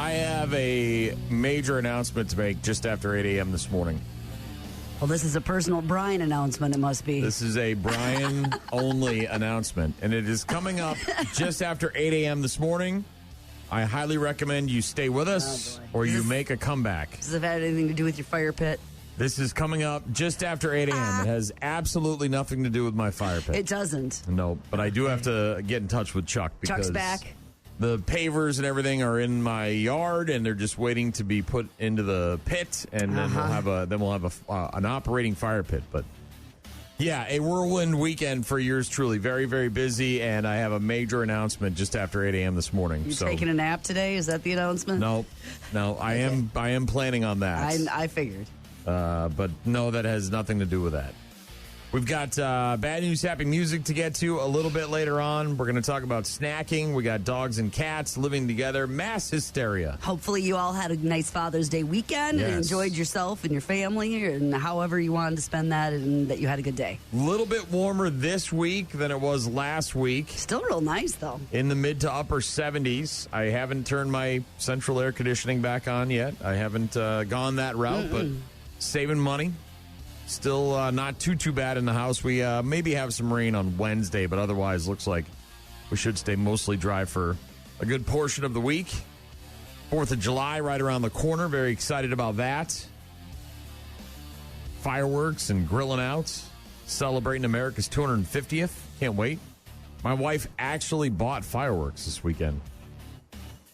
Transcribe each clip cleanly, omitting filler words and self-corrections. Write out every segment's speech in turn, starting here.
I have a major announcement to make just after 8 a.m. this morning. Well, this is a personal Brian announcement, it must be. This is a Brian-only announcement, and it is coming up just after 8 a.m. this morning. I highly recommend you stay with us or you make a comeback. Does it have anything to do with your fire pit? This is coming up just after 8 a.m. It has absolutely nothing to do with my fire pit. It doesn't. No, but I do have to get in touch with Chuck because Chuck's back. The pavers and everything are in my yard, and they're just waiting to be put into the pit, and then we'll have an operating fire pit. But yeah, a whirlwind weekend for yours truly. Very, very busy, and I have a major announcement just after 8 a.m. this morning. You taking a nap today? Is that the announcement? No, I am planning on that. I figured. But no, that has nothing to do with that. We've got bad news, happy music to get to a little bit later on. We're going to talk about snacking. We got dogs and cats living together. Mass hysteria. Hopefully you all had a nice Father's Day weekend and enjoyed yourself and your family and however you wanted to spend that, and that you had a good day. A little bit warmer this week than it was last week. Still real nice, though. In the mid to upper 70s. I haven't turned my central air conditioning back on yet. I haven't gone that route, but saving money. Still not too bad in the house. We maybe have some rain on Wednesday, but otherwise looks like we should stay mostly dry for a good portion of the week. 4th of July right around the corner. Very excited about that. Fireworks and grilling out. Celebrating America's 250th. Can't wait. My wife actually bought fireworks this weekend.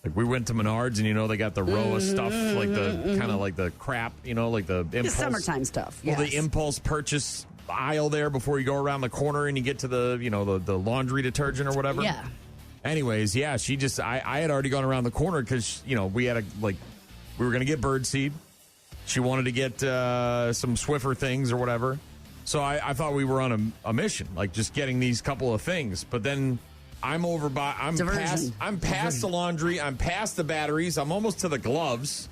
Like, we went to Menards, and, they got the row of stuff, like the kind of like the crap, like the impulse. The summertime stuff, yes. Well, the impulse purchase aisle there before you go around the corner and you get to the, the laundry detergent or whatever. Yeah. Anyways, yeah, she just, I had already gone around the corner because, we had we were going to get birdseed. She wanted to get some Swiffer things or whatever. So I thought we were on a mission, like just getting these couple of things. But then I'm past the laundry. I'm past the batteries. I'm almost to the gloves.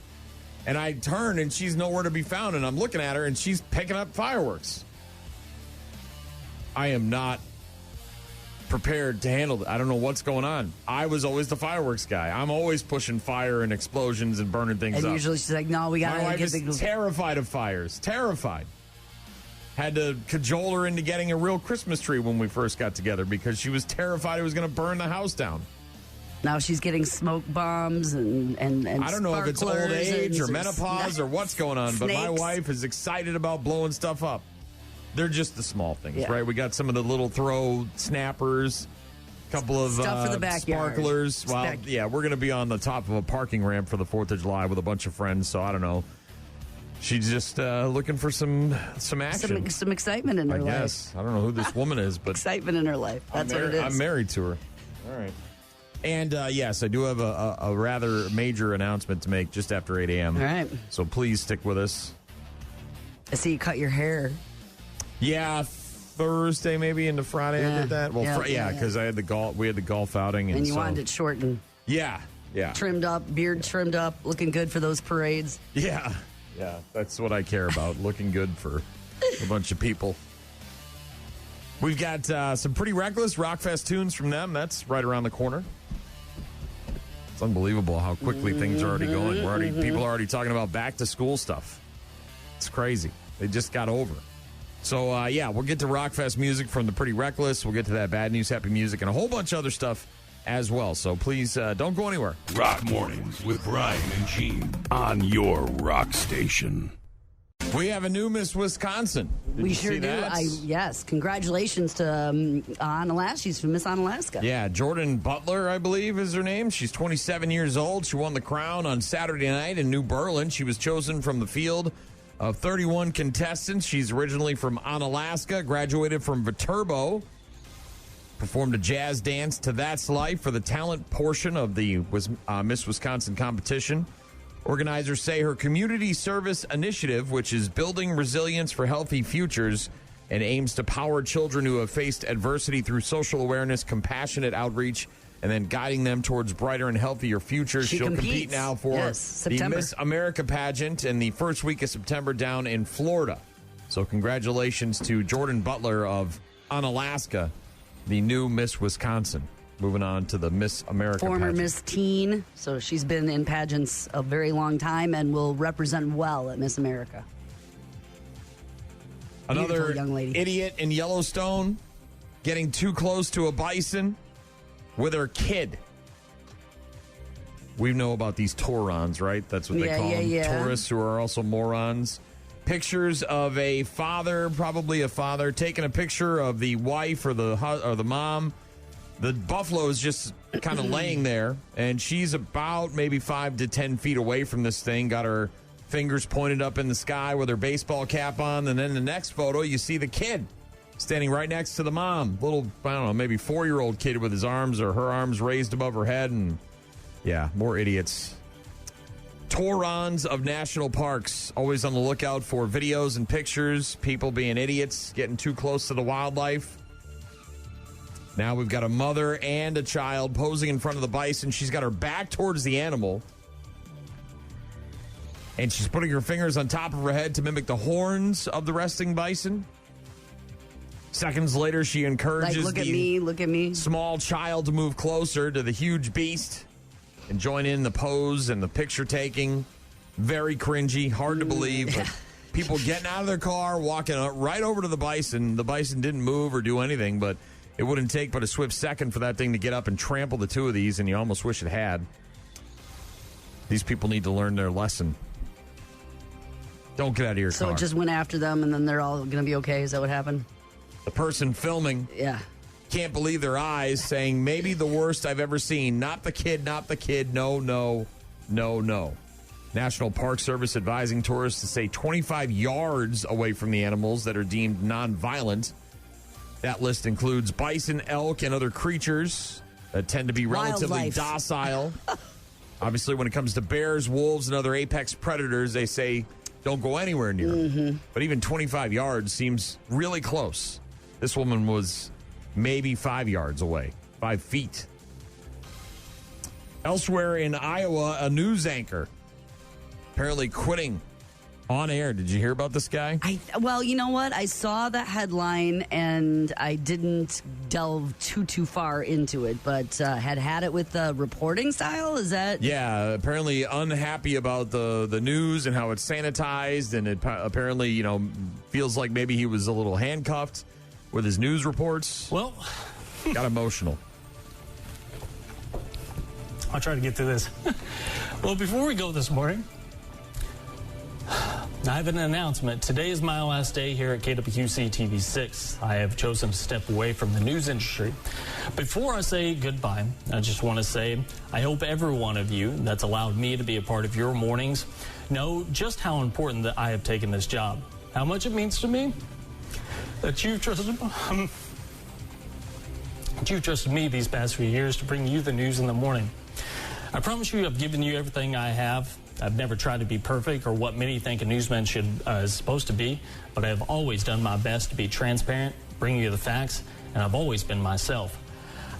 And I turn, and she's nowhere to be found. And I'm looking at her, and she's picking up fireworks. I am not prepared to handle it. I don't know what's going on. I was always the fireworks guy. I'm always pushing fire and explosions and burning things up. And usually she's like, no, we got to get My wife is terrified of fires. Terrified. Had to cajole her into getting a real Christmas tree when we first got together because she was terrified it was going to burn the house down. Now she's getting smoke bombs and I don't know if it's old age or menopause or what's going on, but my wife is excited about blowing stuff up. They're just the small things, right? We got some of the little throw snappers, a couple of stuff for the backyard. Sparklers. Well, yeah, we're going to be on the top of a parking ramp for the 4th of July with a bunch of friends, so I don't know. She's just looking for some action. Some excitement in her life. I guess. I don't know who this woman is, but... excitement in her life. That's what it is. I'm married to her. All right. And, yes, I do have a rather major announcement to make just after 8 a.m. All right. So please stick with us. I see you cut your hair. Yeah, Thursday maybe into Friday I did that. Well, because I had we had the golf outing. And you wanted it shortened. Yeah. Trimmed up, beard trimmed up, looking good for those parades. Yeah. Yeah, that's what I care about, looking good for a bunch of people. We've got some Pretty Reckless Rockfest tunes from them. That's right around the corner. It's unbelievable how quickly things are already going. People are already talking about back-to-school stuff. It's crazy. They just got over. So, we'll get to Rockfest music from the Pretty Reckless. We'll get to that bad news, happy music, and a whole bunch of other stuff as well. So please don't go anywhere. Rock Mornings with Brian and Gene on your rock station. We have a new Miss Wisconsin. Did we you sure see do. That? Yes. Congratulations to Onalaska. She's from Miss Onalaska. Yeah, Jordan Butler, I believe, is her name. She's 27 years old. She won the crown on Saturday night in New Berlin. She was chosen from the field of 31 contestants. She's originally from Onalaska, graduated from Viterbo. Performed a jazz dance to That's Life for the talent portion of the Miss Wisconsin competition. Organizers say her community service initiative, which is building resilience for healthy futures and aims to power children who have faced adversity through social awareness, compassionate outreach, and then guiding them towards brighter and healthier futures. She'll compete now for the Miss America pageant in the first week of September down in Florida. So congratulations to Jordan Butler of Onalaska, the new Miss Wisconsin. Moving on to the Miss America Former pageant. Miss Teen. So she's been in pageants a very long time and will represent well at Miss America. Another Beautiful young lady. idiot in Yellowstone getting too close to a bison with her kid. We know about these Taurons, right? That's what they call them. Tourists who are also morons. Pictures of a father, probably a father, taking a picture of the wife or the mom. The buffalo is just kind of laying there, and she's about maybe 5 to 10 feet away from this thing, got her fingers pointed up in the sky with her baseball cap on, and then the next photo, you see the kid standing right next to the mom. Little, I don't know, maybe 4-year-old kid with his arms or her arms raised above her head, and yeah, more idiots. Taurons of national parks, always on the lookout for videos and pictures, people being idiots, getting too close to the wildlife. Now we've got a mother and a child posing in front of the bison. She's got her back towards the animal. And she's putting her fingers on top of her head to mimic the horns of the resting bison. Seconds later, she encourages look at me. Small child to move closer to the huge beast and join in the pose and the picture taking. Very cringy, hard to believe. But people getting out of their car, walking right over to the bison. The bison didn't move or do anything, but it wouldn't take but a swift second for that thing to get up and trample the two of these, and you almost wish it had. These people need to learn their lesson. Don't get out of your car. So it just went after them, and then they're all going to be okay? Is that what happened? The person filming can't believe their eyes, saying, maybe the worst I've ever seen. Not the kid, no, no, no, no. National Park Service advising tourists to stay 25 yards away from the animals that are deemed non-violent. That list includes bison, elk, and other creatures that tend to be relatively docile. Obviously, when it comes to bears, wolves, and other apex predators, they say don't go anywhere near them. But even 25 yards seems really close. This woman was maybe 5 yards away, 5 feet. Elsewhere in Iowa, a news anchor apparently quitting on air. Did you hear about this guy? Well, you know what? I saw that headline and I didn't delve too far into it, but had it with the reporting style. Is that? Yeah, apparently unhappy about the news and how it's sanitized, and it apparently, feels like maybe he was a little handcuffed with his news reports. Well, got emotional. I'll try to get through this. Well, before we go this morning, I have an announcement. Today is my last day here at KWQC TV6. I have chosen to step away from the news industry. Before I say goodbye, I just want to say I hope every one of you that's allowed me to be a part of your mornings know just how important that I have taken this job. How much it means to me that you've trusted me these past few years to bring you the news in the morning. I promise you I've given you everything I have. I've never tried to be perfect or what many think a newsman is supposed to be, but I have always done my best to be transparent, bring you the facts, and I've always been myself.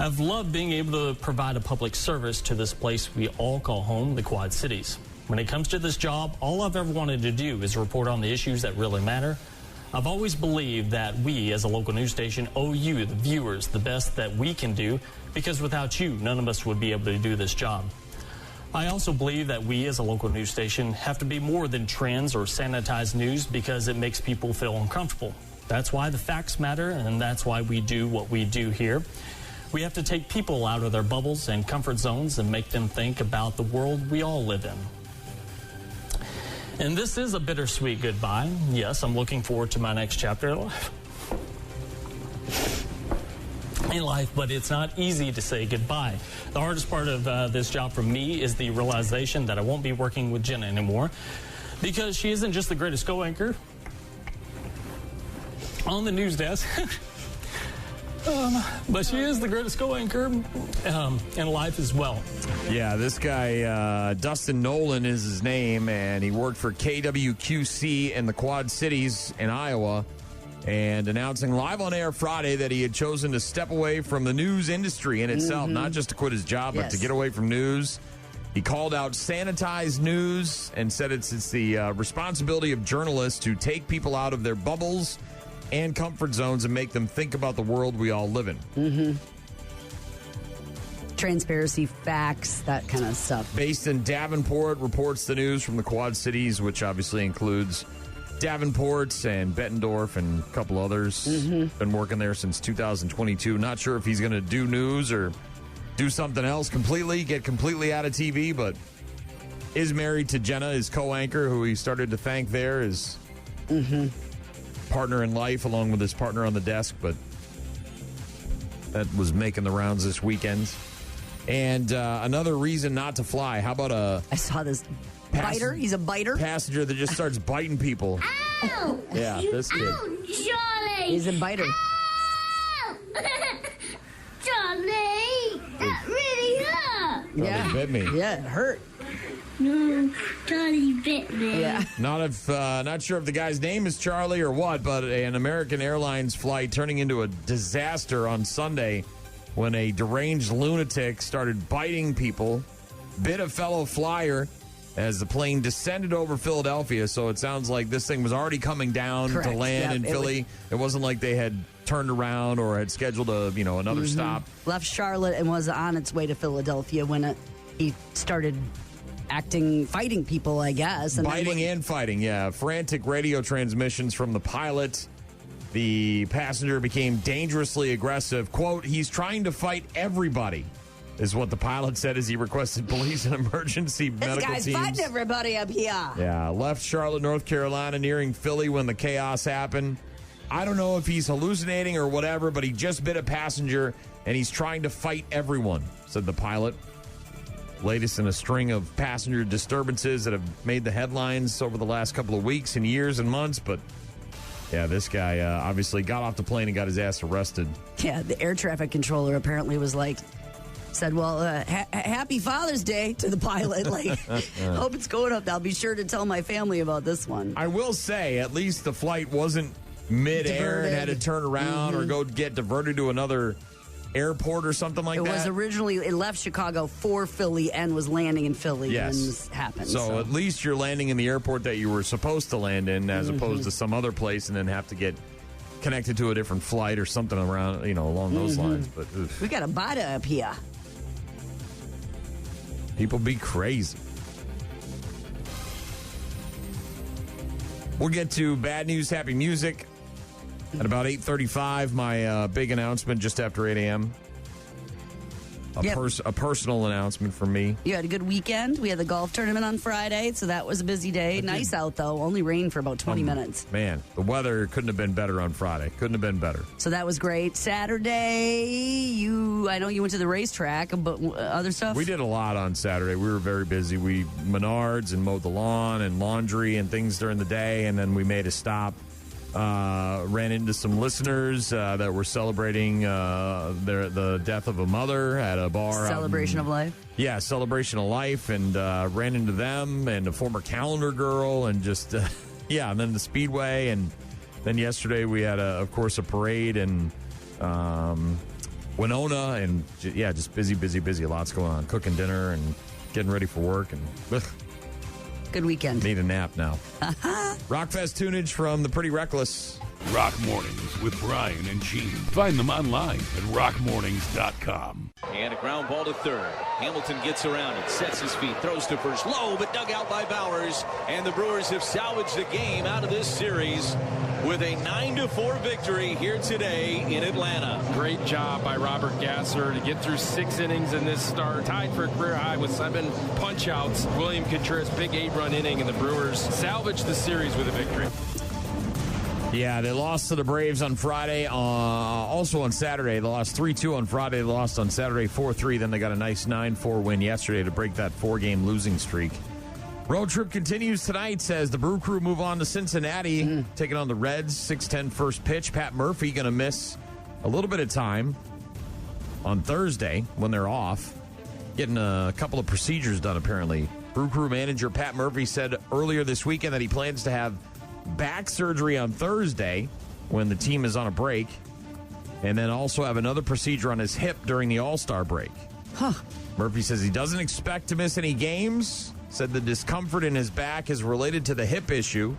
I've loved being able to provide a public service to this place we all call home, the Quad Cities. When it comes to this job, all I've ever wanted to do is report on the issues that really matter. I've always believed that we, as a local news station, owe you, the viewers, the best that we can do, because without you, none of us would be able to do this job. I also believe that we, as a local news station, have to be more than trends or sanitized news because it makes people feel uncomfortable. That's why the facts matter, and that's why we do what we do here. We have to take people out of their bubbles and comfort zones and make them think about the world we all live in. And this is a bittersweet goodbye. Yes, I'm looking forward to my next chapter in life, but it's not easy to say goodbye. The hardest part of this job for me is the realization that I won't be working with Jenna anymore, because she isn't just the greatest co-anchor on the news desk, but she is the greatest co-anchor in life as well. Yeah, this guy, Dustin Nolan is his name, and he worked for KWQC in the Quad Cities in Iowa, and announcing live on air Friday that he had chosen to step away from the news industry in itself, not just to quit his job, but to get away from news. He called out sanitized news and said it's the responsibility of journalists to take people out of their bubbles and comfort zones and make them think about the world we all live in. transparency, facts, that kind of stuff. Based in Davenport, reports the news from the Quad Cities, which obviously includes Davenport and Bettendorf and a couple others. Been working there since 2022. Not sure if he's going to do news or do something else completely, get completely out of TV, but is married to Jenna, his co-anchor, who he started to thank there, his partner in life, along with his partner on the desk, but that was making the rounds this weekend. And another reason not to fly. How about I saw this biter. He's a biter. Passenger that just starts biting people. Ow! Yeah, this kid. Ow, Charlie! He's a biter. Ow! Charlie! That really hurt! Yeah. He bit me. Yeah, it hurt. No, Charlie bit me. Yeah. Not sure if the guy's name is Charlie or what, but an American Airlines flight turning into a disaster on Sunday when a deranged lunatic started biting people, bit a fellow flyer as the plane descended over Philadelphia. So it sounds like this thing was already coming down Correct. to land in Philly. It wasn't like they had turned around or had scheduled another stop. Left Charlotte and was on its way to Philadelphia when he started fighting people, I guess. And Biting and fighting, yeah. Frantic radio transmissions from the pilot. The passenger became dangerously aggressive. Quote, he's trying to fight everybody, is what the pilot said as he requested police and emergency medical This guy's teams. fighting everybody up here. Yeah, left Charlotte, North Carolina, nearing Philly when the chaos happened. I don't know if he's hallucinating or whatever, but he just bit a passenger, and he's trying to fight everyone, said the pilot. Latest in a string of passenger disturbances that have made the headlines over the last couple of weeks and years and months. But, yeah, this guy obviously got off the plane and got his ass arrested. Yeah, the air traffic controller apparently said, well, happy Father's Day to the pilot. Hope it's going up. I'll be sure to tell my family about this one. I will say, at least the flight wasn't mid-air and had to turn around or go get diverted to another airport or something like that. It was originally, it left Chicago for Philly and was landing in Philly when this happened. So at least you're landing in the airport that you were supposed to land in as opposed to some other place and then have to get connected to a different flight or something around, along those lines. But we got a biter up here. People be crazy. We'll get to bad news, happy music at about 8:35. My big announcement just after 8 a.m. A personal announcement from me. You had a good weekend. We had the golf tournament on Friday, so that was a busy day. Nice out, though. Only rain for about 20 minutes. Man, the weather couldn't have been better on Friday. Couldn't have been better. So that was great. Saturday, I know you went to the racetrack, but other stuff? We did a lot on Saturday. We were very busy. We Menards and mowed the lawn and laundry and things during the day, and then we made a stop. Ran into some listeners that were celebrating the death of a mother at a bar. Celebration of life? Yeah, celebration of life, and ran into them and a former calendar girl and just, and then the Speedway. And then yesterday we had, of course, a parade in Winona, and just busy. Lots going on. Cooking dinner and getting ready for work, and good weekend. Need a nap now. Rockfest tunage from the Pretty Reckless. Rock Mornings with Brian and Gene. Find them online at rockmornings.com. And a ground ball to third. Hamilton gets around it, sets his feet, throws to first. Low, but dug out by Bowers. And the Brewers have salvaged the game out of this series with a 9-4 victory here today in Atlanta. Great job by Robert Gasser to get through 6 innings in this start. Tied for a career high with 7 punch-outs. William Contreras, big 8-run inning, and the Brewers salvaged the series with a victory. Yeah, they lost to the Braves on Friday. Also on Saturday, they lost 3-2 on Friday. They lost on Saturday 4-3. Then they got a nice 9-4 win yesterday to break that 4-game losing streak. Road trip continues tonight as the Brew Crew move on to Cincinnati, taking on the Reds. 6:10 first pitch. Pat Murphy going to miss a little bit of time on Thursday when they're off, getting a couple of procedures done apparently. Brew Crew manager Pat Murphy said earlier this weekend that he plans to have back surgery on Thursday when the team is on a break, and then also have another procedure on his hip during the All-Star break. Murphy says he doesn't expect to miss any games, said the discomfort in his back is related to the hip issue.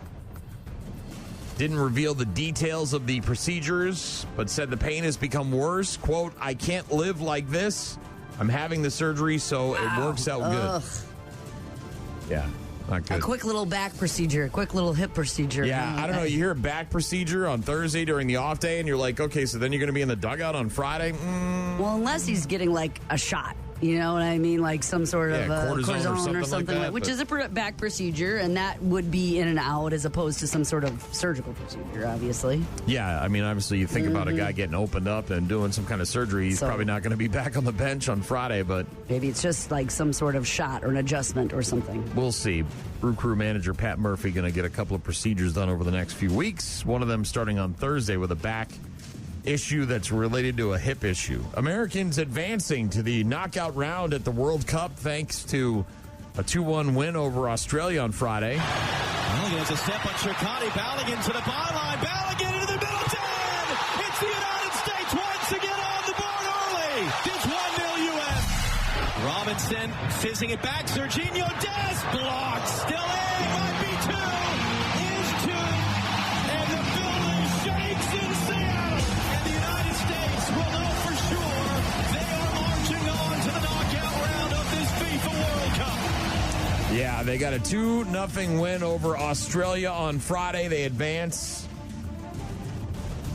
Didn't reveal the details of the procedures, but said the pain has become worse. Quote, I can't live like this. I'm having the surgery, so it works out good. Yeah, not good. A quick little back procedure, a quick little hip procedure. Yeah, I don't know. You hear a back procedure on Thursday during the off day, and you're like, okay, so then you're going to be in the dugout on Friday? Well, unless he's getting like a shot. You know what I mean? Like some sort of cortisone or something like that, which is a back procedure, and that would be in and out as opposed to some sort of surgical procedure, obviously. Yeah, I mean, obviously you think about a guy getting opened up and doing some kind of surgery. He's probably not going to be back on the bench on Friday, but... Maybe it's just like some sort of shot or an adjustment or something. We'll see. Brew Crew manager Pat Murphy going to get a couple of procedures done over the next few weeks. One of them starting on Thursday with a back issue that's related to a hip issue. Americans advancing to the knockout round at the World Cup thanks to a 2-1 win over Australia on Friday. Balogun has a step on Chircotti. Balogun to the byline. Balogun into the middle. 10! It's the United States once again on the board early. It's 1-0 U.S. Robinson fizzing it back. Serginho Dest blocked. Still in. Might be two. Is two. And the building shakes in Seattle. And the United States will know for sure they are marching on to the knockout round of this FIFA World Cup. Yeah, they got a 2-0 win over Australia on Friday. They advance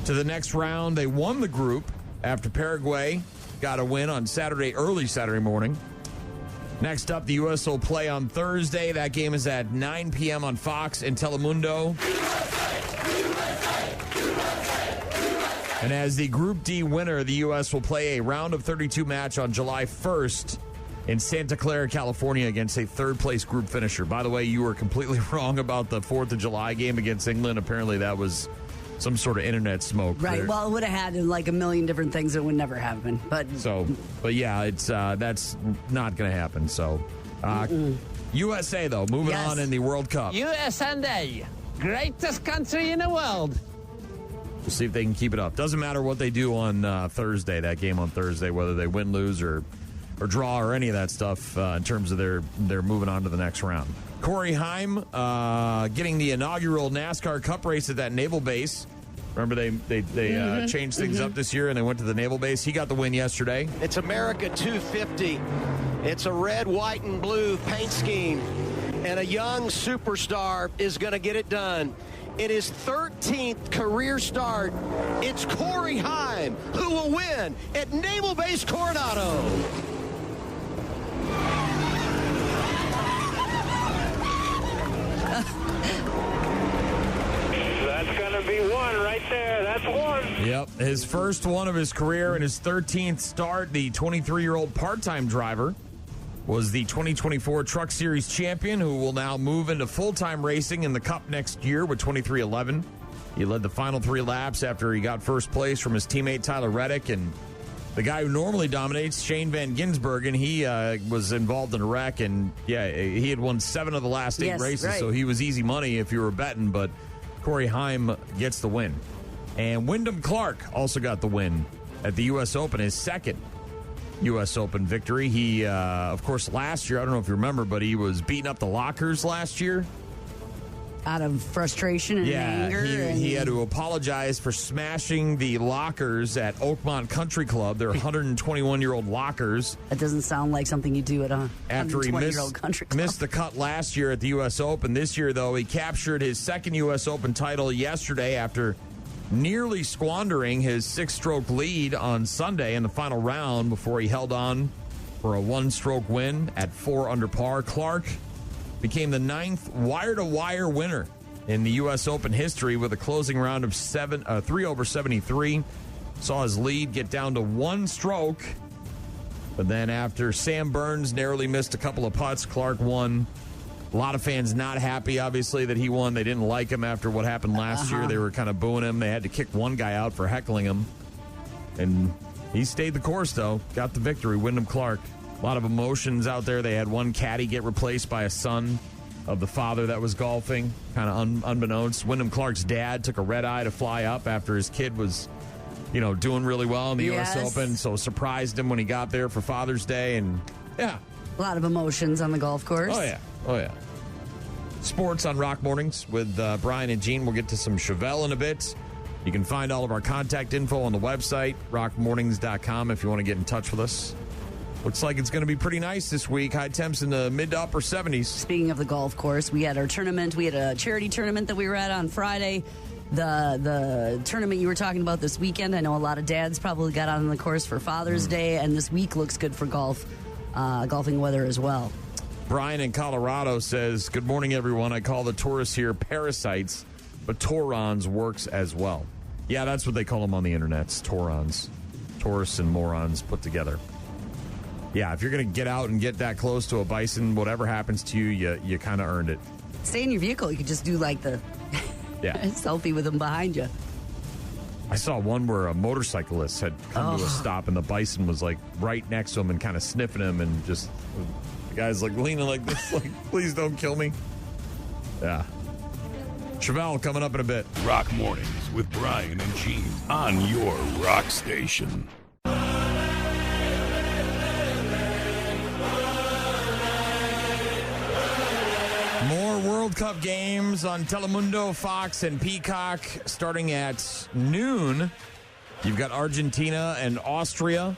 to the next round. They won the group after Paraguay got a win on Saturday, early Saturday morning. Next up, the U.S. will play on Thursday. That game is at 9 p.m. on Fox and Telemundo. And as the Group D winner, the U.S. will play a round of 32 match on July 1st in Santa Clara, California, against a third-place group finisher. By the way, you were completely wrong about the 4th of July game against England. Apparently, that was some sort of internet smoke. Right. There. Well, it would have had like a million different things that would never happen. But yeah, it's that's not going to happen. So, USA though, moving on in the World Cup. USA, greatest country in the world. We'll see if they can keep it up. Doesn't matter what they do on Thursday. That game on Thursday, whether they win, lose, or draw, or any of that stuff, in terms of their moving on to the next round. Corey Haim getting the inaugural NASCAR Cup race at that naval base. Remember they changed things up this year and they went to the naval base. He got the win yesterday. It's America 250. It's a red, white, and blue paint scheme. And a young superstar is going to get it done. In his 13th career start, it's Corey Haim who will win at Naval Base Coronado. That's going to be one right there. That's one. Yep, his first one of his career and his 13th start. The 23-year-old part-time driver was the 2024 Truck Series champion, who will now move into full-time racing in the Cup next year with 2311. He led the final 3 laps after he got first place from his teammate Tyler Reddick, and the guy who normally dominates, Shane Van Gisbergen, he was involved in a wreck, and he had won 7 of the last 8 races, right. So he was easy money if you were betting, but Corey Haim gets the win. And Wyndham Clark also got the win at the U.S. Open, his second U.S. Open victory. He, of course, last year, I don't know if you remember, but he was beating up the lockers last year. Out of frustration and anger. He had to apologize for smashing the lockers at Oakmont Country Club. They're 121-year-old lockers. That doesn't sound like something you do at a 120-year-old country club. Missed the cut last year at the U.S. Open. This year, though, he captured his second U.S. Open title yesterday after nearly squandering his 6-stroke lead on Sunday in the final round before he held on for a 1-stroke win at 4 under par. Clark became the 9th wire-to-wire winner in the U.S. Open history with a closing round of 3 over 73. Saw his lead get down to 1 stroke. But then after Sam Burns narrowly missed a couple of putts, Clark won. A lot of fans not happy, obviously, that he won. They didn't like him after what happened last year. They were kind of booing him. They had to kick one guy out for heckling him. And he stayed the course, though. Got the victory, Wyndham Clark. A lot of emotions out there. They had one caddy get replaced by a son of the father that was golfing, kind of unbeknownst. Wyndham Clark's dad took a red eye to fly up after his kid was, doing really well in the U.S. Open. So surprised him when he got there for Father's Day. And, yeah. A lot of emotions on the golf course. Oh, yeah. Sports on Rock Mornings with Brian and Gene. We'll get to some Chevelle in a bit. You can find all of our contact info on the website, rockmornings.com, if you want to get in touch with us. Looks like it's going to be pretty nice this week. High temps in the mid to upper 70s. Speaking of the golf course, we had our tournament. We had a charity tournament that we were at on Friday. The tournament you were talking about this weekend, I know a lot of dads probably got on the course for Father's Day, and this week looks good for golfing weather as well. Brian in Colorado says, good morning, everyone. I call the tourists here parasites, but Taurons works as well. Yeah, that's what they call them on the internet, Taurons. Tourists and morons put together. Yeah, if you're going to get out and get that close to a bison, whatever happens to you, you kind of earned it. Stay in your vehicle. You could just do like the selfie with them behind you. I saw one where a motorcyclist had come to a stop and the bison was like right next to him and kind of sniffing him and just the guy's like leaning like this, like, please don't kill me. Yeah. Chevelle coming up in a bit. Rock Mornings with Brian and Gene on your rock station. More World Cup games on Telemundo, Fox, and Peacock starting at noon. You've got Argentina and Austria,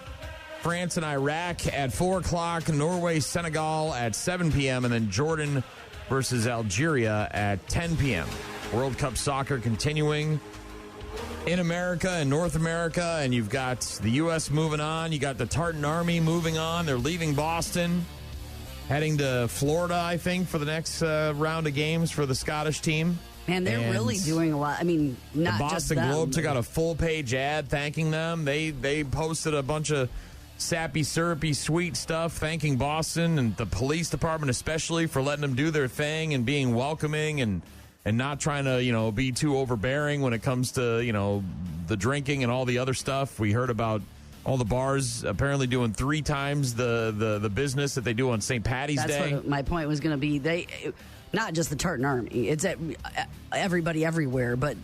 France and Iraq at 4 o'clock, Norway, Senegal at 7 p.m., and then Jordan versus Algeria at 10 p.m. World Cup soccer continuing in America and North America, and you've got the U.S. moving on. You got the Tartan Army moving on. They're leaving Boston, heading to Florida, I think, for the next round of games for the Scottish team. Man, they're really doing a lot. I mean, not the just them. Boston Globe took out a full-page ad thanking them. They posted a bunch of sappy, syrupy, sweet stuff thanking Boston and the police department especially for letting them do their thing and being welcoming and not trying to, be too overbearing when it comes to, the drinking and all the other stuff. We heard about all the bars apparently doing 3 times the business that they do on St. Patty's Day. That's what my point was going to be. They, not just the Tartan Army. It's everybody everywhere, but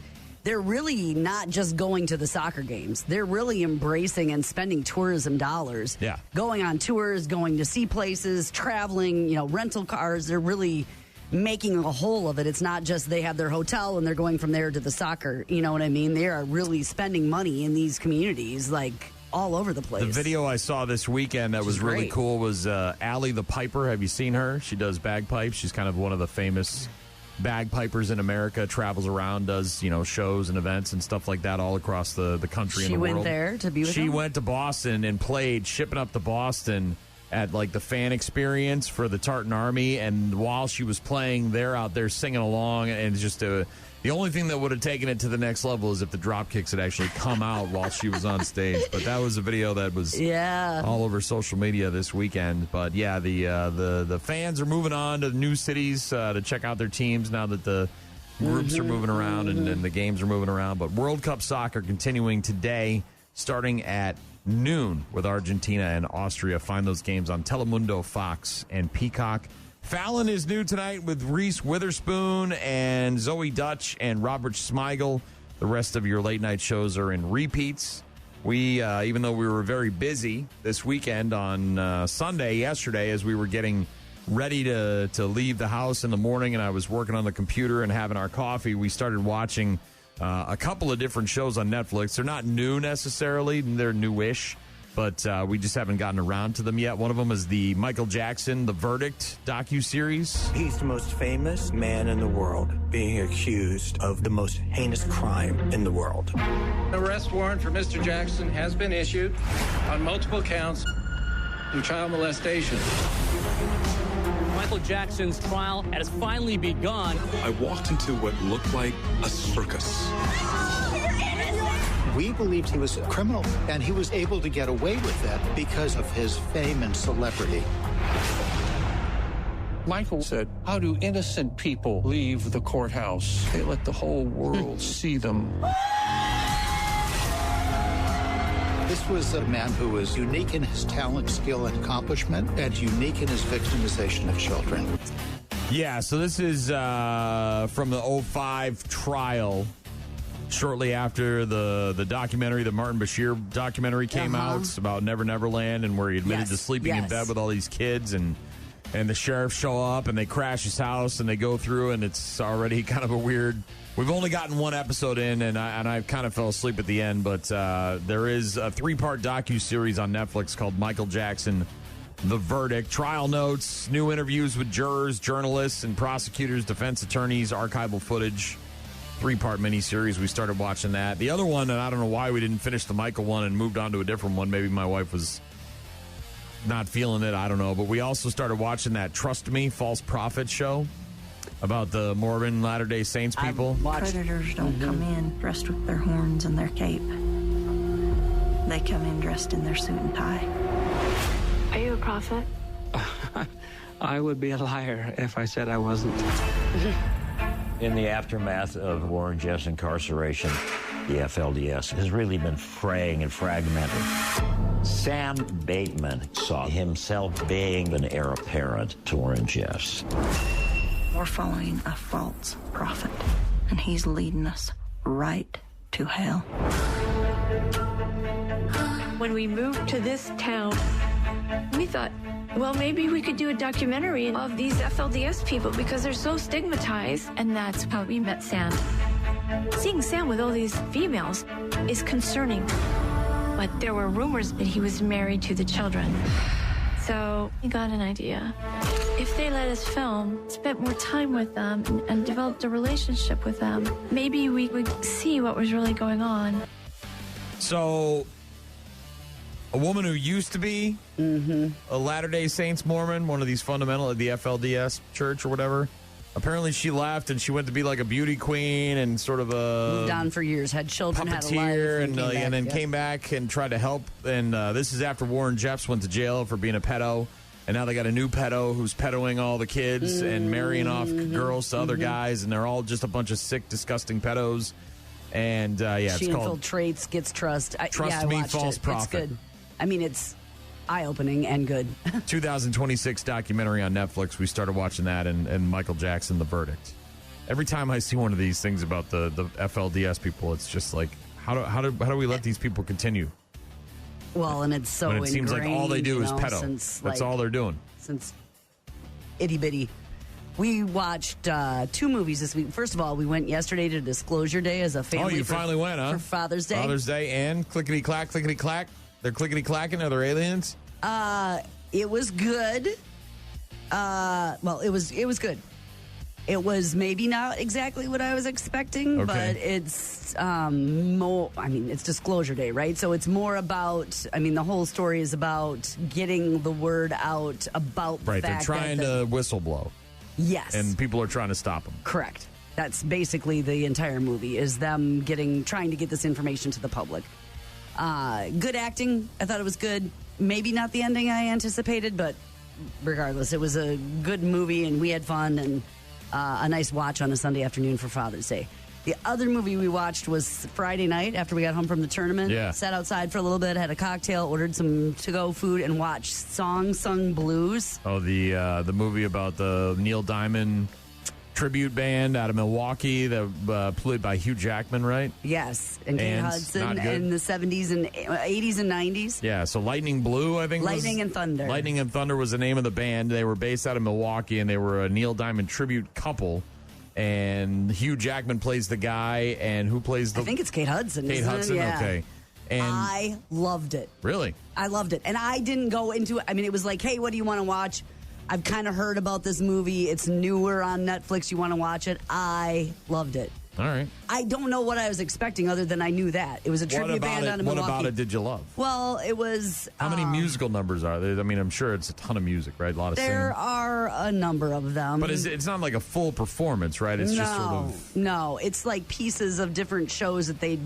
they're really not just going to the soccer games. They're really embracing and spending tourism dollars. Yeah. Going on tours, going to see places, traveling, rental cars. They're really making a whole of it. It's not just they have their hotel and they're going from there to the soccer. You know what I mean? They are really spending money in these communities, like all over the place. The video I saw this weekend that was really cool was Allie the Piper. Have you seen her? She does bagpipes. She's kind of one of the famous bagpipers in America, travels around, does, shows and events and stuff like that all across the country and the world. She went there to be with She went to Boston and played Shipping Up to Boston at like the fan experience for the Tartan Army, and while she was playing, they're out there singing along, and it's just the only thing that would have taken it to the next level is if the drop kicks had actually come out while she was on stage. But that was a video that was all over social media this weekend. But yeah, the fans are moving on to new cities to check out their teams now that the groups are moving around and the games are moving around. But World Cup soccer continuing today, starting at noon with Argentina and Austria. Find those games on Telemundo, Fox, and Peacock. Fallon is new tonight with Reese Witherspoon and Zoe Dutch and Robert Smigel. The rest of your late night shows are in repeats. We, even though we were very busy this weekend on Sunday, yesterday, as we were getting ready to leave the house in the morning and I was working on the computer and having our coffee, we started watching a couple of different shows on Netflix. They're not new necessarily. They're newish, but we just haven't gotten around to them yet. One of them is the Michael Jackson, The Verdict docuseries. He's the most famous man in the world, being accused of the most heinous crime in the world. An arrest warrant for Mr. Jackson has been issued on multiple counts of child molestation. Michael Jackson's trial has finally begun. I walked into what looked like a circus. We believed he was a criminal, and he was able to get away with that because of his fame and celebrity. Michael said, how do innocent people leave the courthouse? They let the whole world see them. This was a man who was unique in his talent, skill, and accomplishment, and unique in his victimization of children. Yeah, so this is from the 2005 trial, shortly after the documentary, the Martin Bashir documentary came out about Never Never Land, and where he admitted to sleeping in bed with all these kids, and the sheriffs show up, and they crash his house, and they go through, and it's already kind of a weird... We've only gotten one episode in, and I kind of fell asleep at the end, but there is a 3-part docuseries on Netflix called Michael Jackson, the verdict. Trial notes, new interviews with jurors, journalists, and prosecutors, defense attorneys, archival footage. 3-part miniseries. We started watching that. The other one, and I don't know why we didn't finish the Michael one and moved on to a different one. Maybe my wife was not feeling it. I don't know. But we also started watching that Trust Me, False Prophet show about the Mormon Latter-day Saints people. Predators don't come in dressed with their horns and their cape. They come in dressed in their suit and tie. Are you a prophet? I would be a liar if I said I wasn't. In the aftermath of Warren Jeff's incarceration, the FLDS has really been fraying and fragmented. Sam Bateman saw himself being an heir apparent to Warren Jeffs. We're following a false prophet, and he's leading us right to hell. When we moved to this town, we thought, well, maybe we could do a documentary of these FLDS people because they're so stigmatized. And that's how we met Sam. Seeing Sam with all these females is concerning. But there were rumors that he was married to the children. So we got an idea. If they let us film, spent more time with them, and developed a relationship with them, maybe we would see what was really going on. So, a woman who used to be a Latter-day Saints Mormon, one of these fundamental of the FLDS church or whatever, apparently she left and she went to be like a beauty queen and sort of a moved on for years, had children, had a life, and then came back and tried to help. And this is after Warren Jeffs went to jail for being a pedo, and now they got a new pedo who's pedoing all the kids and marrying off girls to other guys, and they're all just a bunch of sick, disgusting pedos. And it's she called infiltrates, gets trust. Trust Me, False Prophet. It's good. I mean, it's eye-opening and good. 2026 documentary on Netflix. We started watching that, and Michael Jackson, The Verdict. Every time I see one of these things about the FLDS people, it's just like, how do we let these people continue? Well, and it's so when it seems like all they do is pedo. That's all they're doing. Since itty-bitty. We watched 2 movies this week. First of all, we went yesterday to Disclosure Day as a family. Oh, you finally went, huh? For Father's Day. Father's Day and clickety-clack, clickety-clack. They're clickety-clacking. Are there aliens? It was good. It was good. It was maybe not exactly what I was expecting, but it's more. I mean, it's Disclosure Day, right? So it's more about. I mean, the whole story is about getting the word out about the fact they're trying to whistleblow. Yes, and people are trying to stop them. Correct. That's basically the entire movie is them trying to get this information to the public. Good acting. I thought it was good. Maybe not the ending I anticipated, but regardless, it was a good movie, and we had fun and a nice watch on a Sunday afternoon for Father's Day. The other movie we watched was Friday night after we got home from the tournament. Yeah. Sat outside for a little bit, had a cocktail, ordered some to-go food, and watched Song Sung Blues. Oh, the movie about the Neil Diamond tribute band out of Milwaukee that played by Hugh Jackman, right? Yes, and Kate Hudson in the 70s and 80s and 90s. Yeah, so Lightning Blue, I think. Lightning and Thunder. Lightning and Thunder was the name of the band. They were based out of Milwaukee, and they were a Neil Diamond tribute couple. And Hugh Jackman plays the guy, and who plays the... I think it's Kate Hudson. Kate Hudson, yeah. Okay. And I loved it. Really? I loved it. And I didn't go into it. I mean, it was like, hey, what do you want to watch? I've kind of heard about this movie. It's newer on Netflix. You want to watch it? I loved it. All right. I don't know what I was expecting other than I knew that. It was a tribute band out of Milwaukee. What about it did you love? Well, it was... How many musical numbers are there? I mean, I'm sure it's a ton of music, right? A lot of There singing. are a number of them. But it's not like a full performance, right? It's just sort of... No, it's like pieces of different shows that they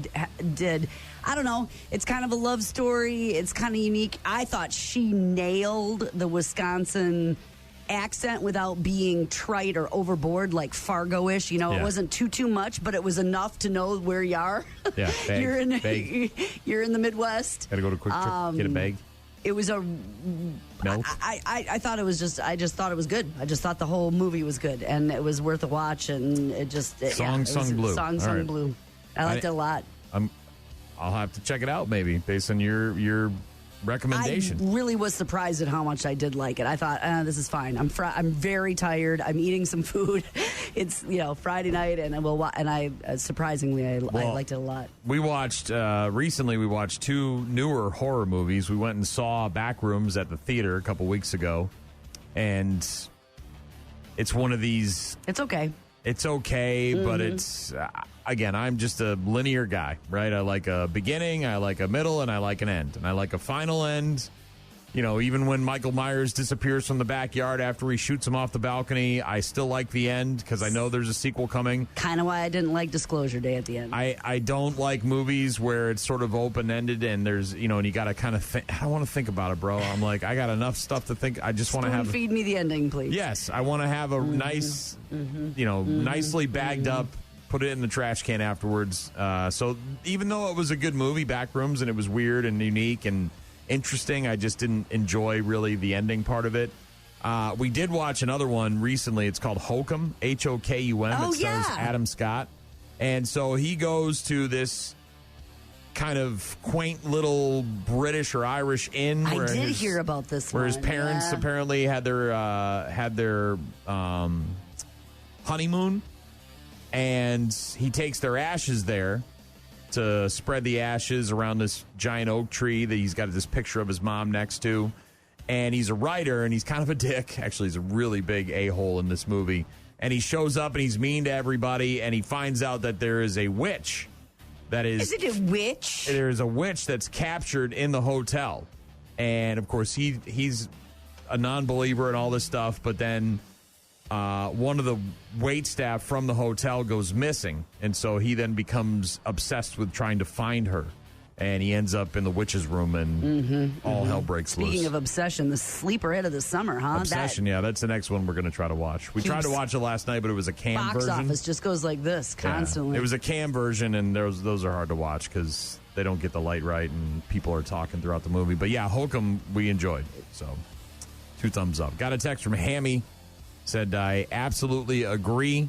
did. I don't know. It's kind of a love story. It's kind of unique. I thought she nailed the Wisconsin accent without being trite or overboard, like Fargo-ish. You know, It wasn't too much, but it was enough to know where you are. Yeah, bag, you're in the Midwest. Got to go to Quick Trip, get a bag. It was a milk. I thought it was I just thought it was good. I just thought the whole movie was good, and it was worth a watch. And it just Song Sung Blue. Song Sung Blue. I liked it a lot. I'll have to check it out maybe based on your recommendation. I really was surprised at how much I did like it. I thought, this is fine. I'm very tired. I'm eating some food. It's Friday night, and I surprisingly I liked it a lot. We watched recently. We watched 2 newer horror movies. We went and saw Backrooms at the theater a couple weeks ago, and it's one of these. It's okay. It's okay, but it's, again, I'm just a linear guy, right? I like a beginning, I like a middle, and I like an end. And I like a final end. Even when Michael Myers disappears from the backyard after he shoots him off the balcony, I still like the end because I know there's a sequel coming. Kind of why I didn't like Disclosure Day at the end. I don't like movies where it's sort of open-ended and there's, and you got to kind of think. I don't want to think about it, bro. I'm like, I got enough stuff to think. I just want to have. Feed me the ending, please. Yes, I want to have a nice, nicely bagged up, put it in the trash can afterwards. So even though it was a good movie, Backrooms, and it was weird and unique and interesting, I just didn't enjoy really the ending part of it. We did watch another one recently. It's called Hokum, Hokum. It stars Adam Scott. And so he goes to this kind of quaint little British or Irish inn. I did hear about this where one. His parents apparently had their honeymoon. And he takes their ashes there to spread the ashes around this giant oak tree that he's got this picture of his mom next to. And he's a writer, and he's kind of a dick. Actually, he's a really big a-hole in this movie. And he shows up, and he's mean to everybody, and he finds out that there is a witch that is... Is it a witch? There's a witch that's captured in the hotel. And, of course, he's a non-believer and all this stuff, but then... one of the wait staff from the hotel goes missing, and so he then becomes obsessed with trying to find her, and he ends up in the witch's room, and all hell breaks loose. Speaking of obsession, the sleeper hit of the summer, huh? Obsession, that's the next one we're going to try to watch. We tried to watch it last night, but it was a cam version. Box office just goes like this constantly. It was a cam version, and those are hard to watch because they don't get the light right, and people are talking throughout the movie. But yeah, Hokum we enjoyed, so 2 thumbs up. Got a text from Hammy. Said, I absolutely agree.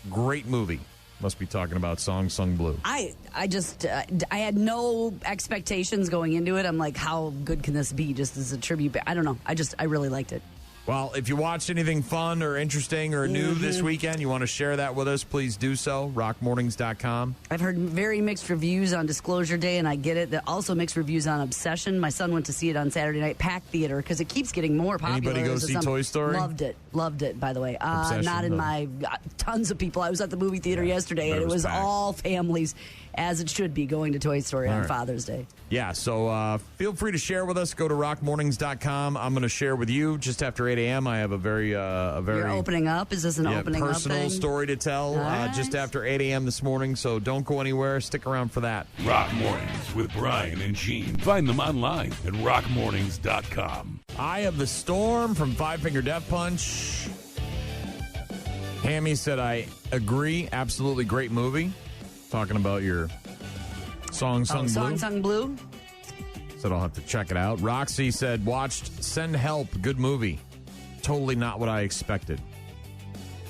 Great movie. Must be talking about Song Sung Blue. I just, I had no expectations going into it. I'm like, how good can this be just as a tribute? I don't know. I really liked it. Well, if you watched anything fun or interesting or new this weekend, you want to share that with us, please do so. rockmornings.com. I've heard very mixed reviews on Disclosure Day, and I get it. Also mixed reviews on Obsession. My son went to see it on Saturday night, packed theater, because it keeps getting more popular. Anybody go see Toy Story? Loved it, by the way. Not in my... tons of people. I was at the movie theater yesterday, and it was all families, as it should be, going to Toy Story on Father's Day. Yeah, so feel free to share with us. Go to rockmornings.com. I'm going to share with you just after 8 a.m. I have a very You're opening up? Is this an opening up thing? Personal story to tell just after 8 a.m. this morning, so don't go anywhere. Stick around for that. Rock Mornings with Brian and Gene. Find them online at rockmornings.com. Eye of the Storm from Five Finger Death Punch. Hammy said, I agree. Absolutely great movie. Talking about your Song Sung Blue. Song Sung Blue. Said I'll have to check it out. Roxy said, watched Send Help. Good movie. Totally not what I expected.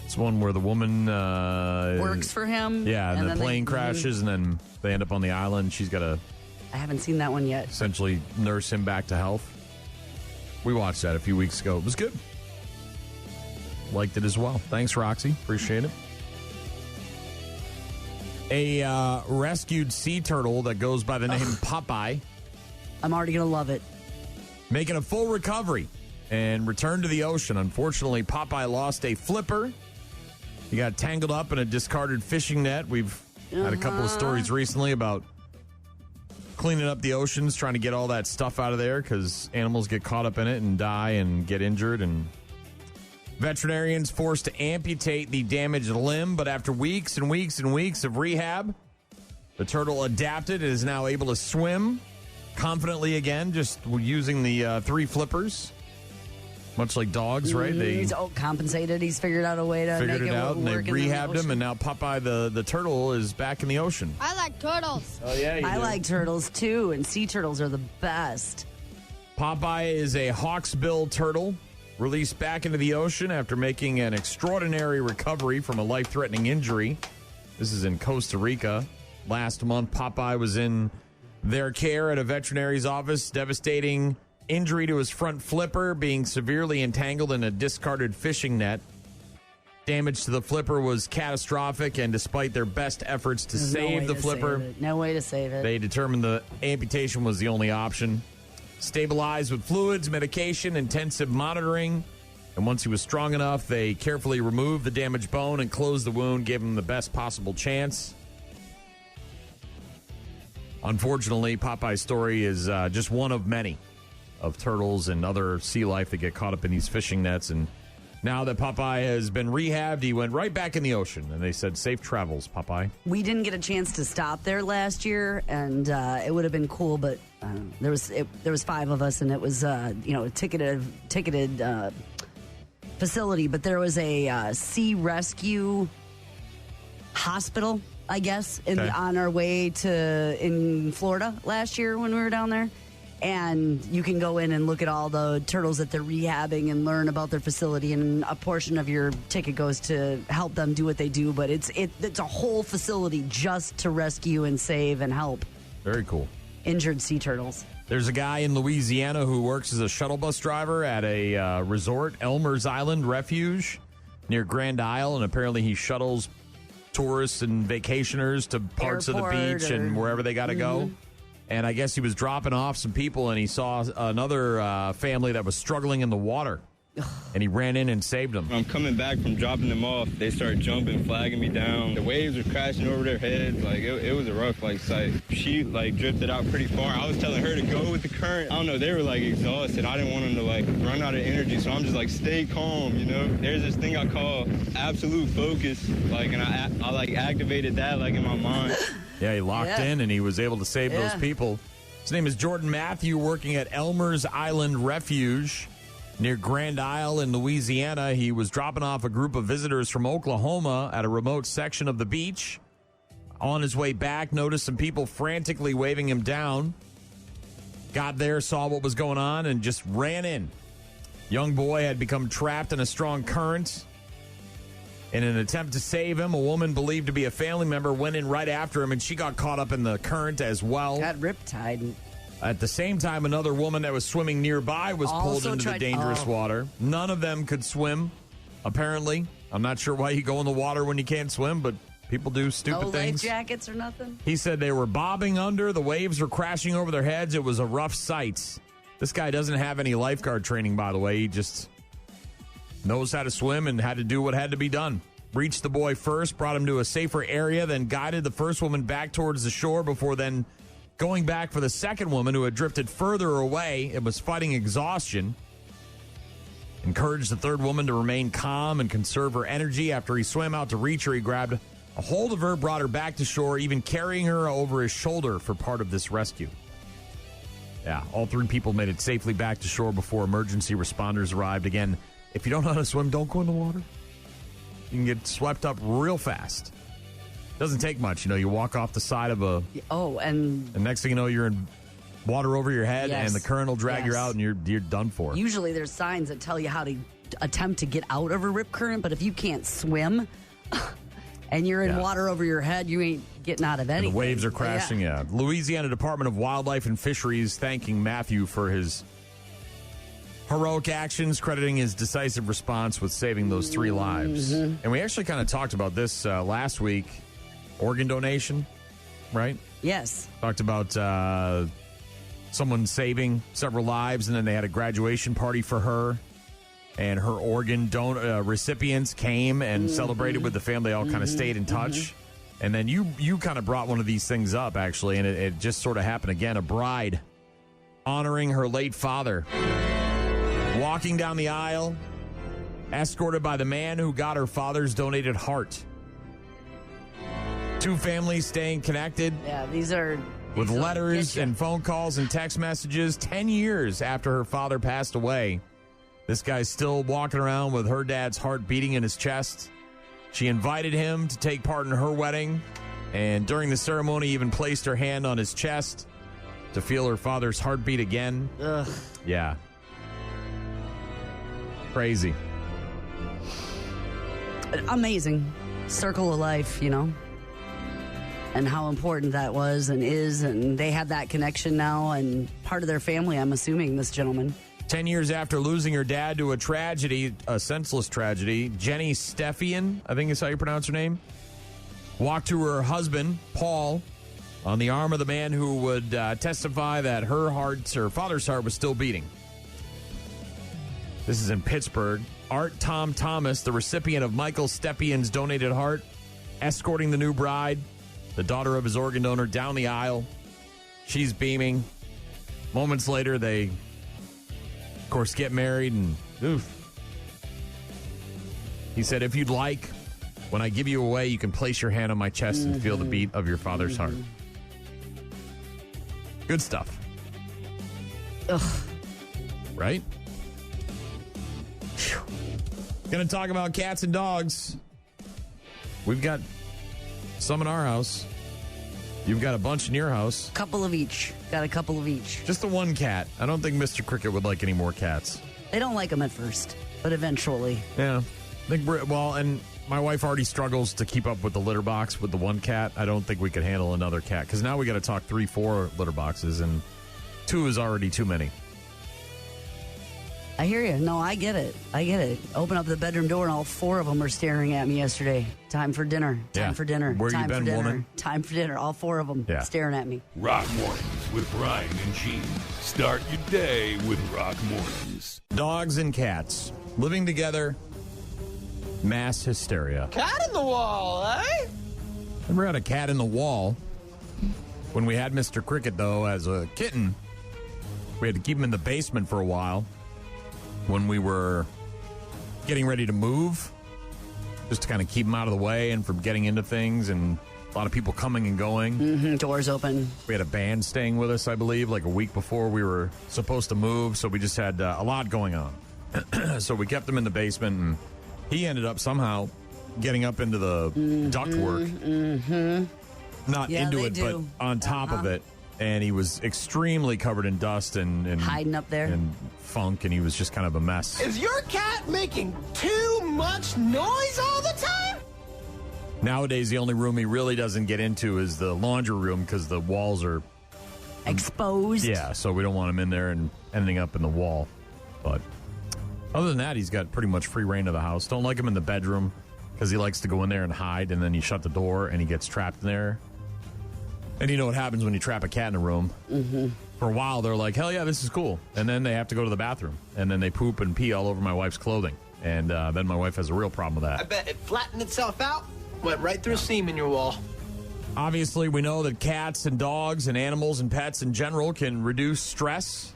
It's one where the woman... works for him. Yeah, and the plane crashes, and then they end up on the island. She's got to... I haven't seen that one yet. Essentially nurse him back to health. We watched that a few weeks ago. It was good. Liked it as well. Thanks, Roxy. Appreciate it. A rescued sea turtle that goes by the name Popeye. I'm already going to love it. Making a full recovery and returned to the ocean. Unfortunately, Popeye lost a flipper. He got tangled up in a discarded fishing net. We've had a couple of stories recently about cleaning up the oceans, trying to get all that stuff out of there because animals get caught up in it and die and get injured. And veterinarians forced to amputate the damaged limb, but after weeks and weeks and weeks of rehab, the turtle adapted and is now able to swim confidently again, just using the 3 flippers. Much like dogs, right? He's compensated. He's figured out a way to make it out, and they work. rehabbed him, and now Popeye the turtle is back in the ocean. I like turtles. Oh, yeah, I like turtles, too, and sea turtles are the best. Popeye is a hawksbill turtle released back into the ocean after making an extraordinary recovery from a life-threatening injury. This is in Costa Rica. Last month, Popeye was in their care at a veterinary's office. Devastating injury to his front flipper, being severely entangled in a discarded fishing net. Damage to the flipper was catastrophic, and despite their best efforts to save the flipper, no way to save it. They determined the amputation was the only option. Stabilized with fluids, medication, intensive monitoring. And once he was strong enough, they carefully removed the damaged bone and closed the wound, gave him the best possible chance. Unfortunately, Popeye's story is just one of many of turtles and other sea life that get caught up in these fishing nets. And now that Popeye has been rehabbed, he went right back in the ocean. And they said, safe travels, Popeye. We didn't get a chance to stop there last year, and it would have been cool, but there was 5 of us, and it was a ticketed facility. But there was a sea rescue hospital, I guess, on our way in Florida last year when we were down there. And you can go in and look at all the turtles that they're rehabbing and learn about their facility. And a portion of your ticket goes to help them do what they do. But it's a whole facility just to rescue and save and help. Very cool. Injured sea turtles. There's a guy in Louisiana who works as a shuttle bus driver at a resort, Elmer's Island Refuge, near Grand Isle. And apparently he shuttles tourists and vacationers to parts of the beach and wherever they got to go. And I guess he was dropping off some people, and he saw another family that was struggling in the water. And he ran in and saved them. I'm coming back from dropping them off. They started jumping, flagging me down. The waves were crashing over their heads. It was a rough sight. She drifted out pretty far. I was telling her to go with the current. I don't know. They were exhausted. I didn't want them to run out of energy. So I'm just stay calm. There's this thing I call absolute focus. And I activated that in my mind. Yeah, he locked in, and he was able to save those people. His name is Jordan Matthew, working at Elmer's Island Refuge near Grand Isle in Louisiana. He was dropping off a group of visitors from Oklahoma at a remote section of the beach. On his way back, noticed some people frantically waving him down. Got there, saw what was going on, and just ran in. Young boy had become trapped in a strong current. In an attempt to save him, a woman believed to be a family member went in right after him, and she got caught up in the current as well. Got riptide. At the same time, another woman that was swimming nearby was pulled into the dangerous water. None of them could swim, apparently. I'm not sure why you go in the water when you can't swim, but people do stupid things. No life jackets or nothing? He said they were bobbing under. The waves were crashing over their heads. It was a rough sight. This guy doesn't have any lifeguard training, by the way. He just knows how to swim and had to do what had to be done. Reached the boy first, brought him to a safer area, then guided the first woman back towards the shore before then going back for the second woman who had drifted further away and was fighting exhaustion. Encouraged the third woman to remain calm and conserve her energy. After he swam out to reach her, he grabbed a hold of her, brought her back to shore, even carrying her over his shoulder for part of this rescue. Yeah, all 3 people made it safely back to shore before emergency responders arrived. Again, if you don't know how to swim, don't go in the water. You can get swept up real fast. Doesn't take much. You walk off the side of a... Oh, and... And next thing you know, you're in water over your head, and the current will drag you out, and you're done for. Usually there's signs that tell you how to attempt to get out of a rip current, but if you can't swim and you're in water over your head, you ain't getting out of anything. And the waves are crashing, Louisiana Department of Wildlife and Fisheries thanking Matthew for his heroic actions, crediting his decisive response with saving those 3 lives. And we actually kind of talked about this last week. Organ donation, right? Yes. Talked about someone saving several lives, and then they had a graduation party for her. And her organ recipients came and celebrated with the family. They all kind of stayed in touch. And then you kind of brought one of these things up, actually, and it just sort of happened again. A bride honoring her late father. Walking down the aisle, escorted by the man who got her father's donated heart. 2 families staying connected. Yeah, these are... With letters and phone calls and text messages 10 years after her father passed away. This guy's still walking around with her dad's heart beating in his chest. She invited him to take part in her wedding, and during the ceremony even placed her hand on his chest to feel her father's heartbeat again. Ugh. Yeah. Crazy. Amazing. Circle of life, and how important that was and is, and they have that connection now and part of their family, I'm assuming, this gentleman. 10 years after losing her dad to a tragedy, a senseless tragedy, Jenny Stephian, I think is how you pronounce her name, walked to her husband, Paul, on the arm of the man who would testify that her father's heart was still beating. This is in Pittsburgh. Art Tom Thomas, the recipient of Michael Stephian's donated heart, escorting the new bride, the daughter of his organ donor, down the aisle. She's beaming. Moments later, they, of course, get married, and oof. He said, if you'd like, when I give you away, you can place your hand on my chest and feel the beat of your father's heart. Good stuff. Ugh. Right? Going to talk about cats and dogs. We've got some in our house. You've got a bunch in your house. Couple of each. Got a couple of each. Just the one cat. I don't think Mr. Cricket would like any more cats. They don't like them at first, but eventually. Yeah. And my wife already struggles to keep up with the litter box with the one cat. I don't think we could handle another cat, because now we got to talk 3-4 litter boxes, and 2 is already too many. I hear you. No, I get it. Open up the bedroom door and all 4 of them are staring at me yesterday. Time for dinner. Time for dinner. Where time you been, for dinner. woman? Time for dinner. All 4 of them staring at me. Rock Mornings with Brian and Gene. Start your day with Rock Mornings. Dogs and cats living together. Mass hysteria. Cat in the wall, eh? Never had a cat in the wall. When we had Mr. Cricket, though, as a kitten, we had to keep him in the basement for a while when we were getting ready to move, just to kind of keep him out of the way and from getting into things, and a lot of people coming and going. Doors open. We had a band staying with us, I believe, like a week before we were supposed to move, so we just had a lot going on. So we kept him in the basement, and he ended up somehow getting up into the ductwork. Not into it, but on top of it. And he was extremely covered in dust and hiding up there and funk, and he was just kind of a mess. Is your cat making too much noise all the time? Nowadays, the only room he really doesn't get into is the laundry room, because the walls are exposed. Yeah, so we don't want him in there and ending up in the wall. But other than that, he's got pretty much free reign of the house. Don't like him in the bedroom, because he likes to go in there and hide, and then you shut the door and he gets trapped in there. And you know what happens when you trap a cat in a room. For a while, they're like, hell yeah, this is cool. And then they have to go to the bathroom. And then they poop and pee all over my wife's clothing. And then my wife has a real problem with that. I bet it flattened itself out, went right through a seam in your wall. Obviously, we know that cats and dogs and animals and pets in general can reduce stress,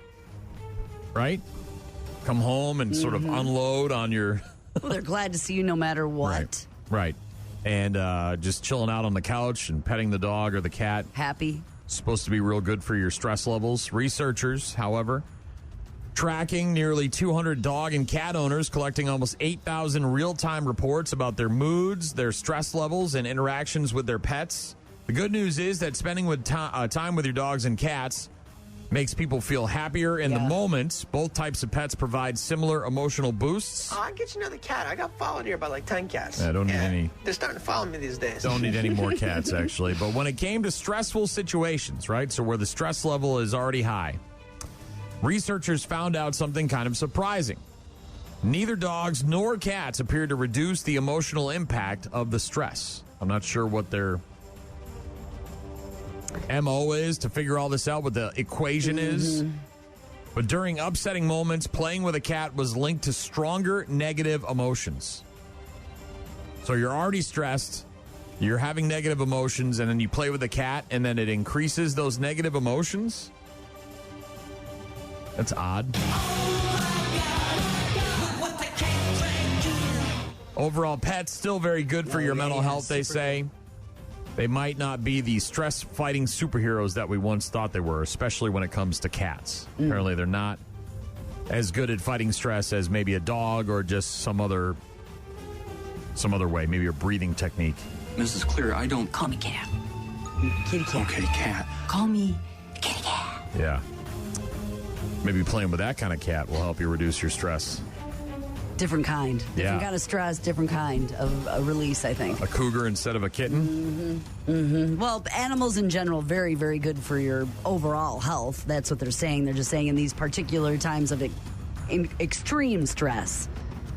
right? Come home and sort of unload on your... Well, they're glad to see you no matter what. Right. And just chilling out on the couch and petting the dog or the cat. Happy. Supposed to be real good for your stress levels. Researchers, however, tracking nearly 200 dog and cat owners, collecting almost 8,000 real-time reports about their moods, their stress levels, and interactions with their pets. The good news is that spending time with your dogs and cats makes people feel happier in the moment. Both types of pets provide similar emotional boosts. Oh, I'll get you another cat. I got followed here by like 10 cats. I don't need any. They're starting to follow me these days. Don't need any more cats, actually. But when it came to stressful situations, right, so where the stress level is already high, researchers found out something kind of surprising. Neither dogs nor cats appeared to reduce the emotional impact of the stress. I'm not sure what their MO is to figure all this out, what the equation is. But during upsetting moments, playing with a cat was linked to stronger negative emotions. So you're already stressed, you're having negative emotions, and then you play with a cat, and then it increases those negative emotions? That's odd. Overall, pets still very good for your mental health, they say. They might not be the stress-fighting superheroes that we once thought they were, especially when it comes to cats. Apparently, they're not as good at fighting stress as maybe a dog or just some other way, maybe a breathing technique. Mrs. Clear, I don't... Call me cat. Kitty cat. Okay, cat. Call me kitty cat. Yeah. Maybe playing with that kind of cat will help you reduce your stress. Different kind of stress, different kind of a release, I think. A cougar instead of a kitten? Well, animals in general, very, very good for your overall health. That's what they're saying. They're just saying in these particular times of extreme stress,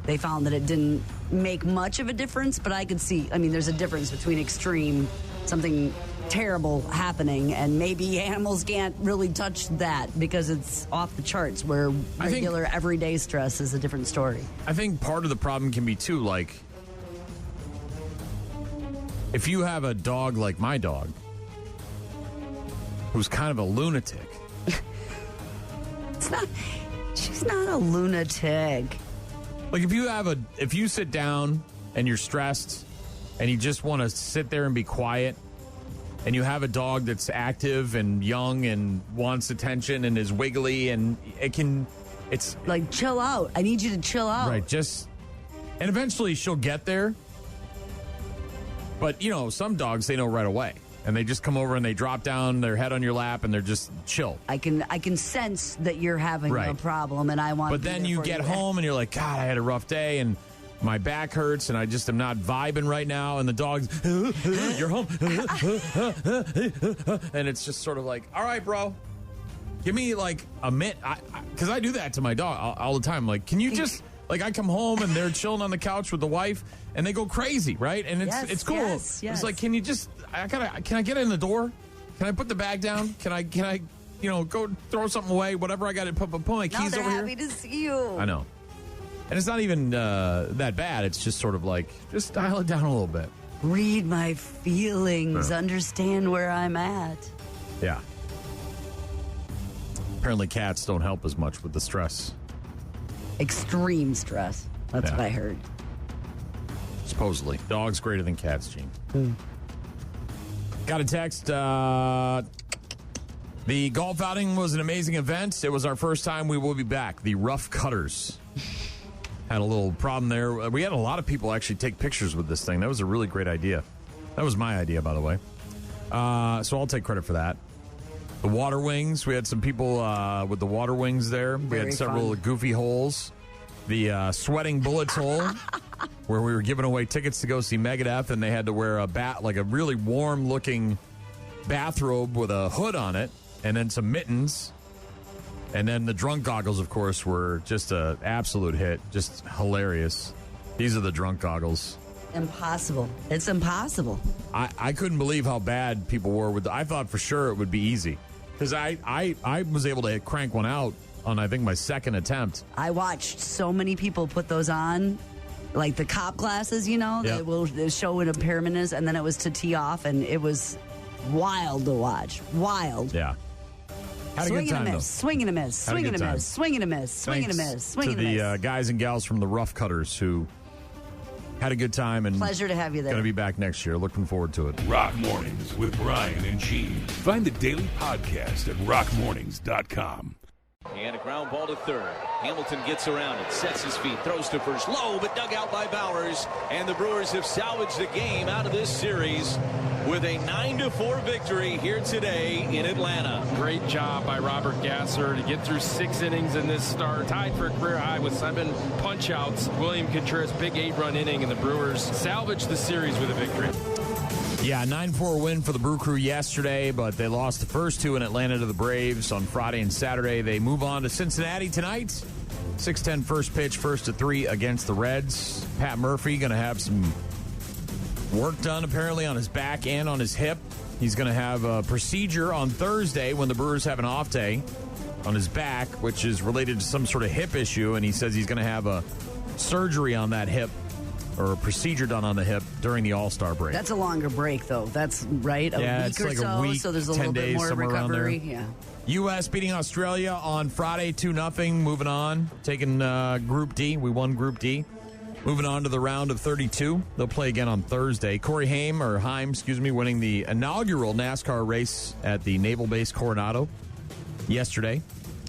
they found that it didn't make much of a difference, but I could see, there's a difference between extreme, something terrible happening, and maybe animals can't really touch that because it's off the charts, where regular everyday stress is a different story. I think part of the problem can be too, like, if you have a dog like my dog who's kind of a lunatic. She's not a lunatic. Like, if you sit down and you're stressed and you just want to sit there and be quiet, and you have a dog that's active and young and wants attention and is wiggly, and it's like, chill out. I need you to chill out. Right. And eventually she'll get there. But, some dogs, they know right away. And they just come over and they drop down their head on your lap and they're just chill. I can sense that you're having a problem, and I want. But then you get home and you're like, God, I had a rough day and my back hurts and I just am not vibing right now. And the dog's, you're home. And it's just sort of like, all right, bro, give me like a minute. Because I do that to my dog all the time. Like, can you just, like, I come home and they're chilling on the couch with the wife and they go crazy, right? And it's cool. Yes. It's like, can you just, can I get in the door? Can I put the bag down? Can I go throw something away? Whatever I got to put my keys over here. Happy to see you. I know. And it's not even that bad. It's just sort of like, just dial it down a little bit. Read my feelings. Understand where I'm at. Yeah. Apparently cats don't help as much with the stress. Extreme stress. That's what I heard. Supposedly. Dogs greater than cats, Gene. Got a text. The golf outing was an amazing event. It was our first time. We will be back. The Rough Cutters. Had a little problem there. We had a lot of people actually take pictures with this thing. That was a really great idea. That was my idea, by the way. So I'll take credit for that. The water wings. We had some people with the water wings there. We had several goofy holes. The Sweating Bullets hole, where we were giving away tickets to go see Megadeth, and they had to wear a really warm-looking bathrobe with a hood on it, and then some mittens. And then the drunk goggles, of course, were just an absolute hit. Just hilarious. These are the drunk goggles. Impossible. It's impossible. I couldn't believe how bad people were with I thought for sure it would be easy. Because I was able to crank one out on, I think, my second attempt. I watched so many people put those on, like the cop glasses, that will show what impairment is, and then it was to tee off, and it was wild to watch. Wild. Yeah. Had a good time, though. Swing and a miss, swing and a miss, swing and a miss, swing and a miss, swing and a miss. To the guys and gals from the Rough Cutters who had a good time. And pleasure to have you there. Going to be back next year. Looking forward to it. Rock Mornings with Brian and Gene. Find the daily podcast at rockmornings.com. And a ground ball to third. Hamilton gets around it, sets his feet, throws to first, low, but dug out by Bowers. And the Brewers have salvaged the game out of this series with a 9-4 victory here today in Atlanta. Great job by Robert Gasser to get through 6 innings in this start. Tied for a career high with 7 punch-outs. William Contreras, big 8-run inning, and the Brewers salvaged the series with a victory. Yeah, 9-4 win for the Brew Crew yesterday, but they lost the first 2 in Atlanta to the Braves on Friday and Saturday. They move on to Cincinnati tonight. 6:10 first pitch, 1-3 against the Reds. Pat Murphy going to have some work done apparently on his back and on his hip. He's going to have a procedure on Thursday when the Brewers have an off day on his back, which is related to some sort of hip issue, and he says he's going to have a surgery on that hip, or a procedure done on the hip during the All-Star break. That's a longer break, though. That's right, a week or so. A week, so there's a little bit more recovery. Yeah. U.S. beating Australia on Friday 2-0. Moving on, taking Group D. We won Group D. Moving on to the round of 32. They'll play again on Thursday. Corey Haim, winning the inaugural NASCAR race at the Naval Base Coronado yesterday.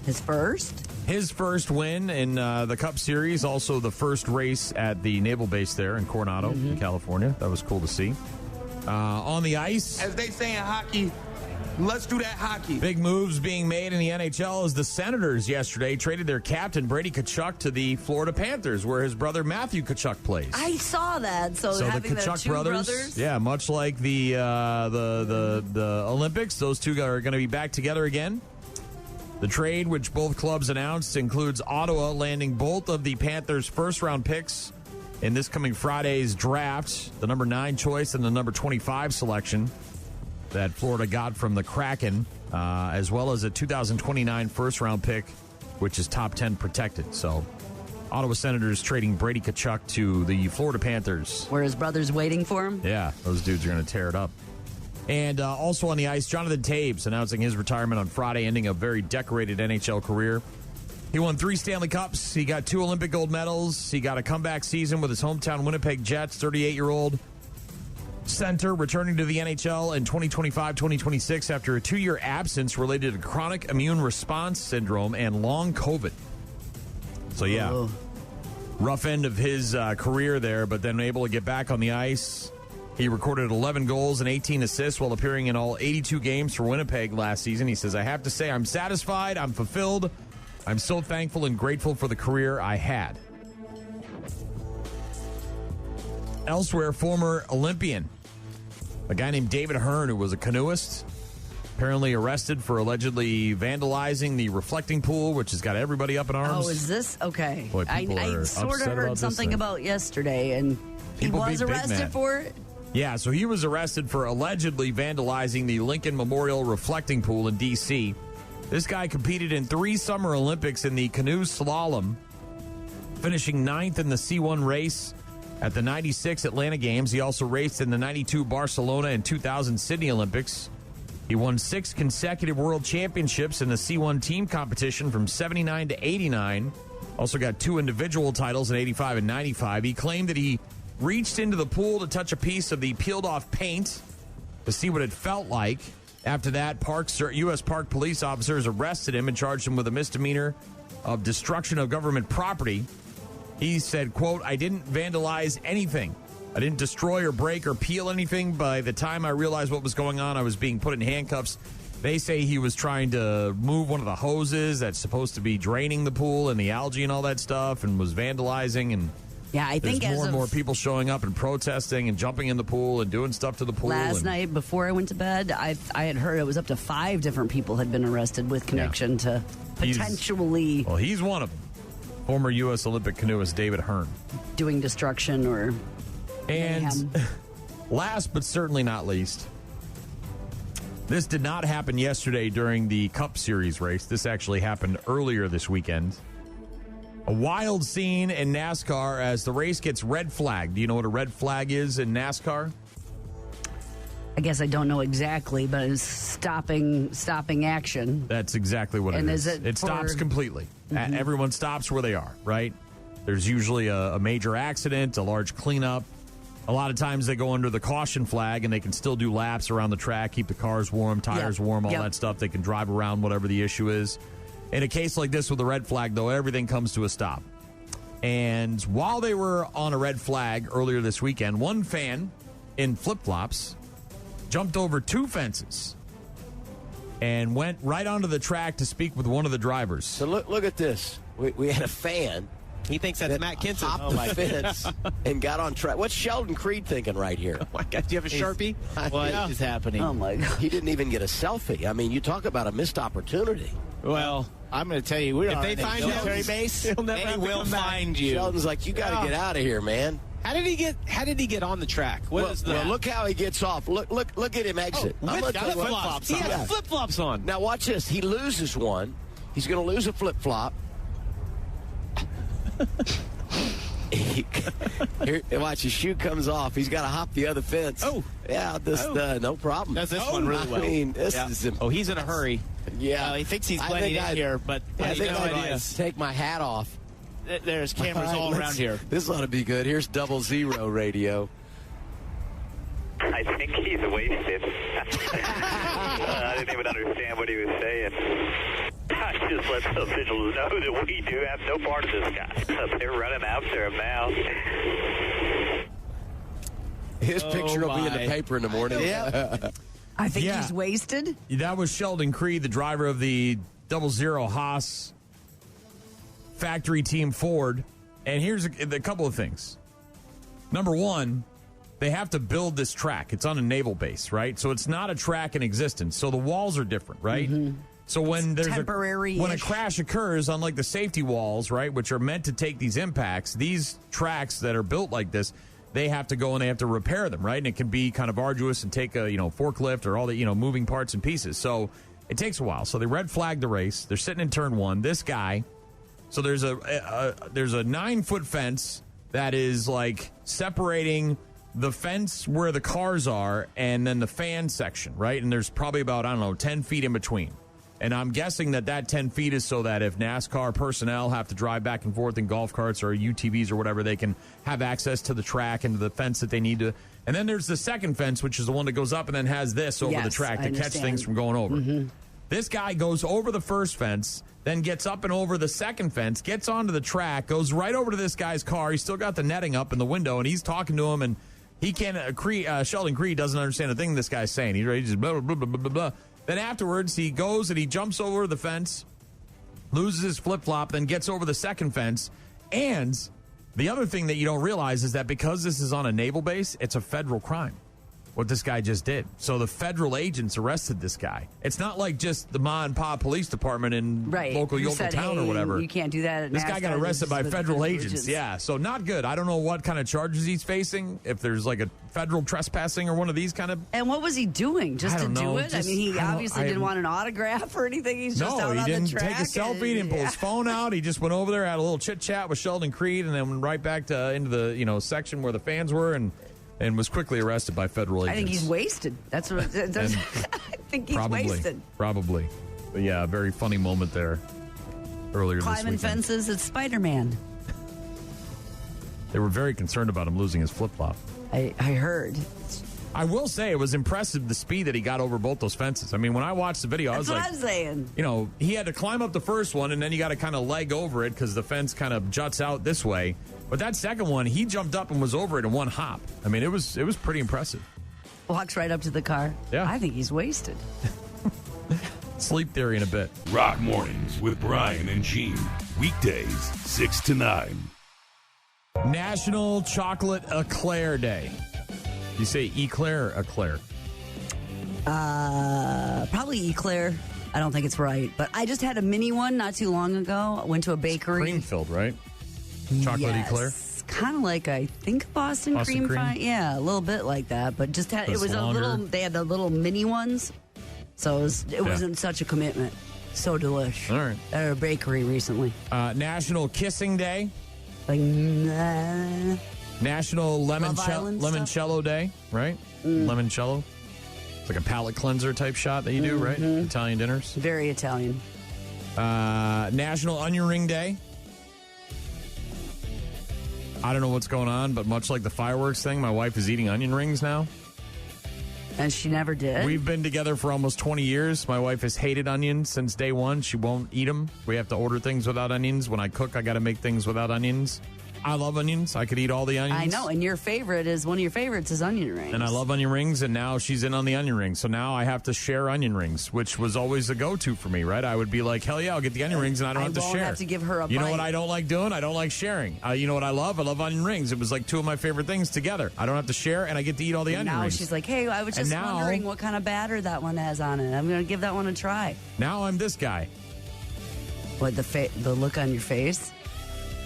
His first? His first win in the Cup Series. Also the first race at the Naval Base there in Coronado, in California. That was cool to see. On the ice. As they say in hockey, Let's do that hockey. Big moves being made in the NHL as the Senators yesterday traded their captain, Brady Tkachuk, to the Florida Panthers, where his brother Matthew Tkachuk plays. I saw that. So having the Tkachuk the two brothers. Yeah, much like the Olympics, those two are going to be back together again. The trade, which both clubs announced, includes Ottawa landing both of the Panthers' first-round picks in this coming Friday's draft, the number 9 choice and the number 25 selection that Florida got from the Kraken, as well as a 2029 first-round pick, which is top 10 protected. So, Ottawa Senators trading Brady Tkachuk to the Florida Panthers. Where his brother's waiting for him? Yeah, those dudes are going to tear it up. And also on the ice, Jonathan Taves announcing his retirement on Friday, ending a very decorated NHL career. He won 3 Stanley Cups. He got 2 Olympic gold medals. He got a comeback season with his hometown Winnipeg Jets, 38-year-old center returning to the NHL in 2025-2026 after a 2-year absence related to chronic immune response syndrome and long COVID. So, yeah, rough end of his career there, but then able to get back on the ice. He recorded 11 goals and 18 assists while appearing in all 82 games for Winnipeg last season. He says, I have to say I'm satisfied, I'm fulfilled, I'm so thankful and grateful for the career I had. Elsewhere, former Olympian, a guy named David Hearn, who was a canoeist, apparently arrested for allegedly vandalizing the reflecting pool, which has got everybody up in arms. Oh, is this? Okay. Boy, I sort of heard something about yesterday, and he was arrested for it? Yeah, so he was arrested for allegedly vandalizing the Lincoln Memorial Reflecting Pool in D.C. This guy competed in 3 Summer Olympics in the canoe slalom, finishing 9th in the C1 race at the 96 Atlanta Games. He also raced in the 92 Barcelona and 2000 Sydney Olympics. He won 6 consecutive world championships in the C1 team competition from 79 to 89. Also got 2 individual titles in 85 and 95. He claimed that he reached into the pool to touch a piece of the peeled-off paint to see what it felt like. After that, U.S. Park police officers arrested him and charged him with a misdemeanor of destruction of government property. He said, quote, I didn't vandalize anything. I didn't destroy or break or peel anything. By the time I realized what was going on, I was being put in handcuffs. They say he was trying to move one of the hoses that's supposed to be draining the pool and the algae and all that stuff and was vandalizing. And yeah, I think there's more and more people showing up and protesting and jumping in the pool and doing stuff to the pool. Last night before I went to bed, I had heard it was up to 5 different people had been arrested with connection to potentially. Well, he's one of them. Former U.S. Olympic canoeist David Hearn. Doing destruction or mayhem. Last but certainly not least, this did not happen yesterday during the Cup Series race. This actually happened earlier this weekend. A wild scene in NASCAR as the race gets red flagged. Do you know what a red flag is in NASCAR? I guess I don't know exactly, but it's stopping action. That's exactly what it is. It stops completely. Mm-hmm. Everyone stops where they are, right? There's usually a major accident, a large cleanup. A lot of times they go under the caution flag and they can still do laps around the track, keep the cars warm, tires warm, all that stuff. They can drive around whatever the issue is. In a case like this with a red flag, though, everything comes to a stop. And while they were on a red flag earlier this weekend, one fan in flip-flops jumped over 2 fences and went right onto the track to speak with one of the drivers. So look at this. We had a fan. He thinks that's Matt Kinson. Hopped the fence and got on track. What's Sheldon Creed thinking right here? Oh my God, do you have a Sharpie? What is happening? Oh, my God. He didn't even get a selfie. I mean, you talk about a missed opportunity. Well, I'm going to tell you, if they find military base, they will find you. Sheldon's like, you got to get out of here, man. How did he get on the track? Well, look how he gets off. Look at him exit. He has flip-flops on. Now watch this. He loses one. He's going to lose a flip-flop. Here, watch, his shoe comes off. He's got to hop the other fence. Oh. Yeah, no problem. Does this one really well. I mean, this is... he's in a hurry. Yeah. He thinks he's blending in here, but I think I'd take my hat off. There's cameras all around here. This ought to be good. Here's 00 radio. I think he's wasted. I didn't even understand what he was saying. I just let the officials know that we do have no part of this guy. They're running after him now. His picture will be in the paper in the morning. Yeah. I think he's wasted. That was Sheldon Creed, the driver of the 00 Haas factory team Ford. And here's a couple of things. Number one, they have to build this track. It's on a naval base, right? So it's not a track in existence. So the walls are different, right? Mm-hmm. So when there's when a crash occurs, unlike the safety walls, right, which are meant to take these impacts, these tracks that are built like this, they have to go and they have to repair them, right? And it can be kind of arduous and take a forklift or all the moving parts and pieces. So it takes a while. So they red flagged the race. They're sitting in turn one. This guy. So there's a 9-foot fence that is like separating the fence where the cars are and then the fan section, right? And there's probably about 10 feet in between. And I'm guessing that 10 feet is so that if NASCAR personnel have to drive back and forth in golf carts or UTVs or whatever, they can have access to the track and to the fence that they need to. And then there's the second fence, which is the one that goes up and then has this over the track to catch things from going over. Mm-hmm. This guy goes over the first fence, then gets up and over the second fence, gets onto the track, goes right over to this guy's car. He's still got the netting up in the window, and he's talking to him, and he can't. Sheldon Creed doesn't understand a thing this guy's saying. He's just blah, blah, blah, blah, blah, blah. Then afterwards, he goes and he jumps over the fence, loses his flip-flop, then gets over the second fence. And the other thing that you don't realize is that because this is on a naval base, it's a federal crime, what this guy just did. So the federal agents arrested this guy. It's not like just the Ma and Pa police department in local town or whatever. You can't do that. This guy got arrested by federal agents. Yeah, so not good. I don't know what kind of charges he's facing, if there's like a federal trespassing or one of these kind of... And what was he doing? Just to do it? I mean, he obviously didn't want an autograph or anything. He's just out on the track. No, he didn't take a selfie. He didn't pull his phone out. He just went over there, had a little chit-chat with Sheldon Creed, and then went right back into the section where the fans were, and was quickly arrested by federal agents. I think he's wasted. That's what. I think he's wasted. Probably. But yeah, a very funny moment there earlier this weekend. Climbing fences, it's Spider-Man. They were very concerned about him losing his flip-flop. I heard. I will say it was impressive the speed that he got over both those fences. I mean, when I watched the video, I was like... That's what I'm saying. He had to climb up the first one, and then you got to kind of leg over it because the fence kind of juts out this way. But that second one, he jumped up and was over it in one hop. I mean, it was pretty impressive. Walks right up to the car. Yeah. I think he's wasted. Sleep theory in a bit. Rock Mornings with Brian and Gene. Weekdays, 6 to 9. National Chocolate Eclair Day. You say eclair or eclair? Probably eclair. I don't think it's right. But I just had a mini one not too long ago. I went to a bakery. Cream filled, right? Chocolate eclair? Kind of like, I think, Boston cream pie. Yeah, a little bit like that. But just it was a little, they had the little mini ones. So it wasn't such a commitment. So delish. All right. At a bakery recently. National Kissing Day. Like, nah. National Limoncello Day, right? Limoncello. It's like a palate cleanser type shot that you do, right? Italian dinners. Very Italian. National Onion Ring Day. I don't know what's going on, but much like the fireworks thing, my wife is eating onion rings now. And she never did? We've been together for almost 20 years. My wife has hated onions since day one. She won't eat them. We have to order things without onions. When I cook, I got to make things without onions. I love onions. I could eat all the onions. I know, and one of your favorites is onion rings. And I love onion rings, and now she's in on the onion rings. So now I have to share onion rings, which was always a go-to for me, right? I would be like, hell yeah, I'll get the onion rings, and I don't have to share. I won't have to give her a bite. You know what I don't like doing? I don't like sharing. You know what I love? I love onion rings. It was like two of my favorite things together. I don't have to share, and I get to eat all the onion rings. Now she's like, hey, I was just wondering what kind of batter that one has on it. I'm going to give that one a try. Now I'm this guy. What, the look on your face?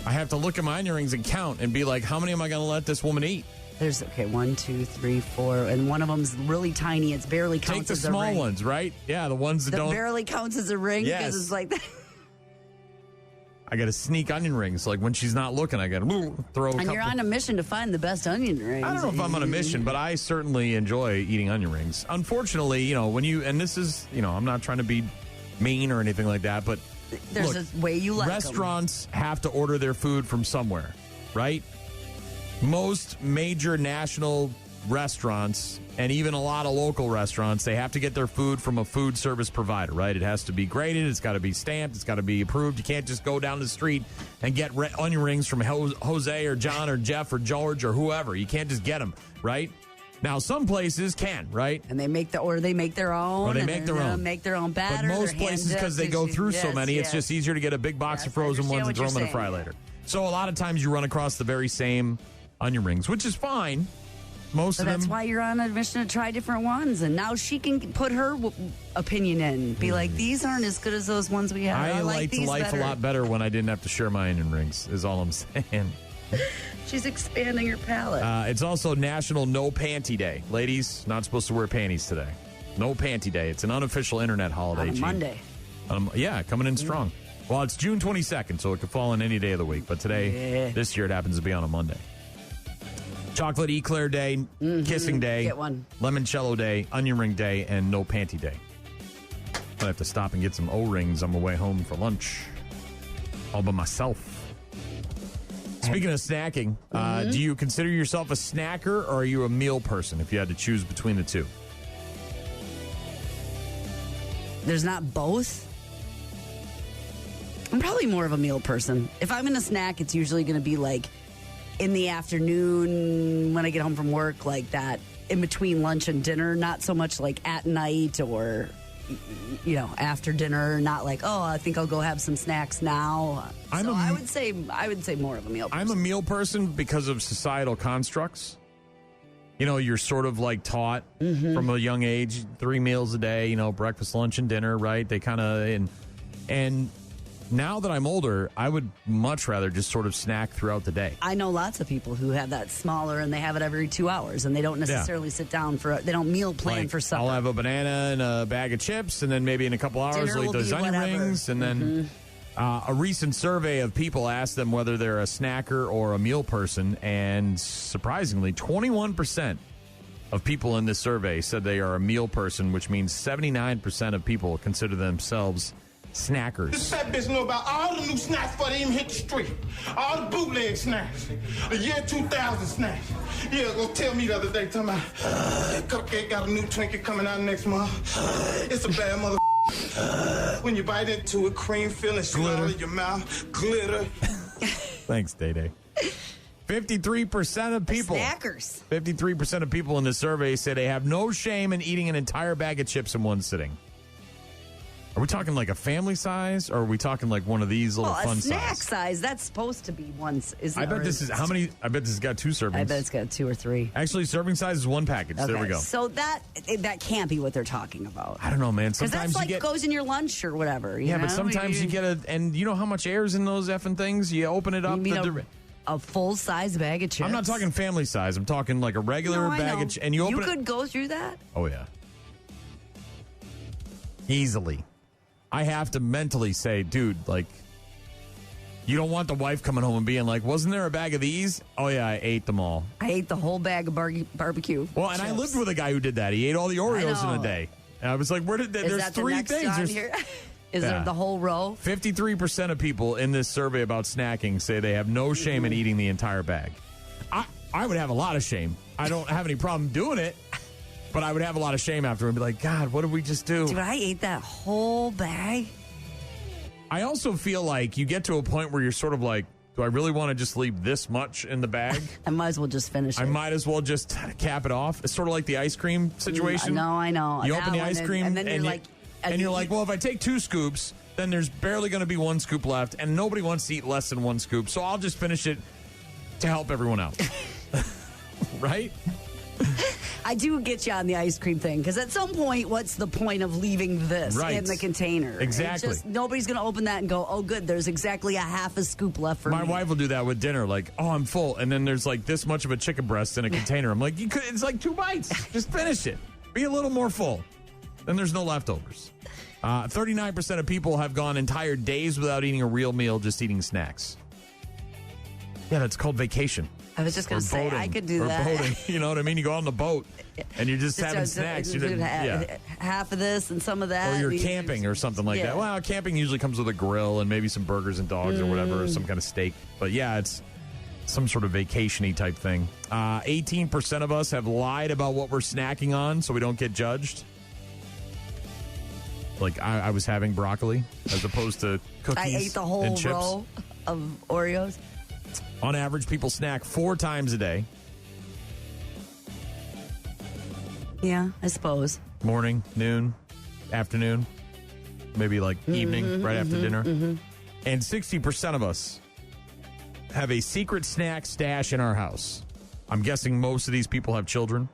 I have to look at my onion rings and count and be like, how many am I going to let this woman eat? There's, 1, 2, 3, 4, and one of them's really tiny. It's barely counts as a ring. Take the small ones, right? Yeah, the ones that don't. barely counts as a ring because it's like that. I got to sneak onion rings. Like when she's not looking, I got to throw a couple. And you're on a mission to find the best onion rings. I don't know if I'm on a mission, but I certainly enjoy eating onion rings. Unfortunately, when and this is, I'm not trying to be mean or anything like that, but there's a way you like restaurants have to order their food from somewhere, right? Most major national restaurants and even a lot of local restaurants, they have to get their food from a food service provider, right? It has to be graded. It's got to be stamped. It's got to be approved. You can't just go down the street and get onion rings from Jose or John or Jeff or George or whoever. You can't just get them, right? Now, some places can, right? And they make their own. Or they make their own. Make their own batter. But most places, because they go through so many, it's just easier to get a big box of frozen ones and throw them in a fry later. So a lot of times you run across the very same onion rings, which is fine. Most of them. That's why you're on a mission to try different ones. And now she can put her opinion in. Be like, these aren't as good as those ones we have. I liked life a lot better when I didn't have to share my onion rings, is all I'm saying. She's expanding her palate. It's also National No Panty Day. Ladies, not supposed to wear panties today. No Panty Day. It's an unofficial internet holiday. On a Monday. Yeah, coming in strong. Well, it's June 22nd, so it could fall on any day of the week. But today, this year, it happens to be on a Monday. Chocolate Eclair Day, Kissing Day, Get one. Limoncello Day, Onion Ring Day, and No Panty Day. I have to stop and get some O-rings on my way home for lunch. All by myself. Speaking of snacking, do you consider yourself a snacker or are you a meal person if you had to choose between the two? There's not both. I'm probably more of a meal person. If I'm going to snack, it's usually going to be like in the afternoon when I get home from work, like that in between lunch and dinner, not so much like at night or, after dinner, not like, oh, I think I'll go have some snacks now. I would say more of a meal person. I'm a meal person because of societal constructs. You're sort of like taught from a young age, 3 meals a day, breakfast, lunch, and dinner, right? They kind of, and now that I'm older, I would much rather just sort of snack throughout the day. I know lots of people who have that smaller and they have it every 2 hours and they don't necessarily sit down they don't meal plan for supper. I'll have a banana and a bag of chips and then maybe in a couple hours I'll eat those onion rings. And then a recent survey of people asked them whether they're a snacker or a meal person. And surprisingly, 21% of people in this survey said they are a meal person, which means 79% of people consider themselves snackers. This fat bitch know about all the new snacks before they even hit the street. All the bootleg snacks. The year 2000 snacks. Yeah, go tell me the other day, talking about Cupcake got a new Twinkie coming out next month. It's a bad mother. When you bite into it, cream filling shit all in your mouth. Glitter. Thanks, Day-Day. 53% of people. Snackers. 53% of people in this survey say they have no shame in eating an entire bag of chips in one sitting. Are we talking like a family size, or are we talking like one of these little fun a snack size? That's supposed to be one. I bet this is how many? I bet this has got 2 servings. I bet it's got 2 or 3. Actually, serving size is 1 package. Okay. There we go. So that can't be what they're talking about. I don't know, man. Sometimes that's like goes in your lunch or whatever. You know? But sometimes you get and you know how much air's in those effing things? You open it up. A full size bag of chips. I'm not talking family size. I'm talking like a regular bag of chips. And you could go through that. Oh yeah, easily. I have to mentally say, dude, like, you don't want the wife coming home and being like, wasn't there a bag of these? Oh, yeah, I ate them all. I ate the whole bag of barbecue. Well, and chips. I lived with a guy who did that. He ate all the Oreos in a day. And I was like, where did that? There's 3 things. Here? Is there the whole row? 53% of people in this survey about snacking say they have no shame in eating the entire bag. I would have a lot of shame. I don't have any problem doing it. But I would have a lot of shame after and be like, God, what did we just do? Dude, I ate that whole bag. I also feel like you get to a point where you're sort of like, do I really want to just leave this much in the bag? I might as well just finish it. I might as well just cap it off. It's sort of like the ice cream situation. No, I know. You open the ice cream and then you're like, well, if I take 2 scoops, then there's barely going to be 1 scoop left, and nobody wants to eat less than 1 scoop, so I'll just finish it to help everyone else. Right? I do get you on the ice cream thing, because at some point, what's the point of leaving this in the container? Exactly. Nobody's going to open that and go, oh, good, there's exactly a half a scoop left for me. My wife will do that with dinner, like, oh, I'm full, and then there's like this much of a chicken breast in a container. I'm like, it's like 2 bites. Just finish it. Be a little more full. Then there's no leftovers. 39% of people have gone entire days without eating a real meal, just eating snacks. Yeah, that's called vacation. I was just going to say, I could do that. Boating, you know what I mean? You go on the boat, and you're just having snacks. Half of this and some of that. Or you're camping or something like that. Well, camping usually comes with a grill and maybe some burgers and dogs or whatever, or some kind of steak. But yeah, it's some sort of vacation-y type thing. 18% of us have lied about what we're snacking on so we don't get judged. Like, I was having broccoli as opposed to cookies. I ate the whole row of Oreos. On average, people snack 4 times a day. Yeah, I suppose. Morning, noon, afternoon, maybe like evening, right after dinner. And 60% of us have a secret snack stash in our house. I'm guessing most of these people have children,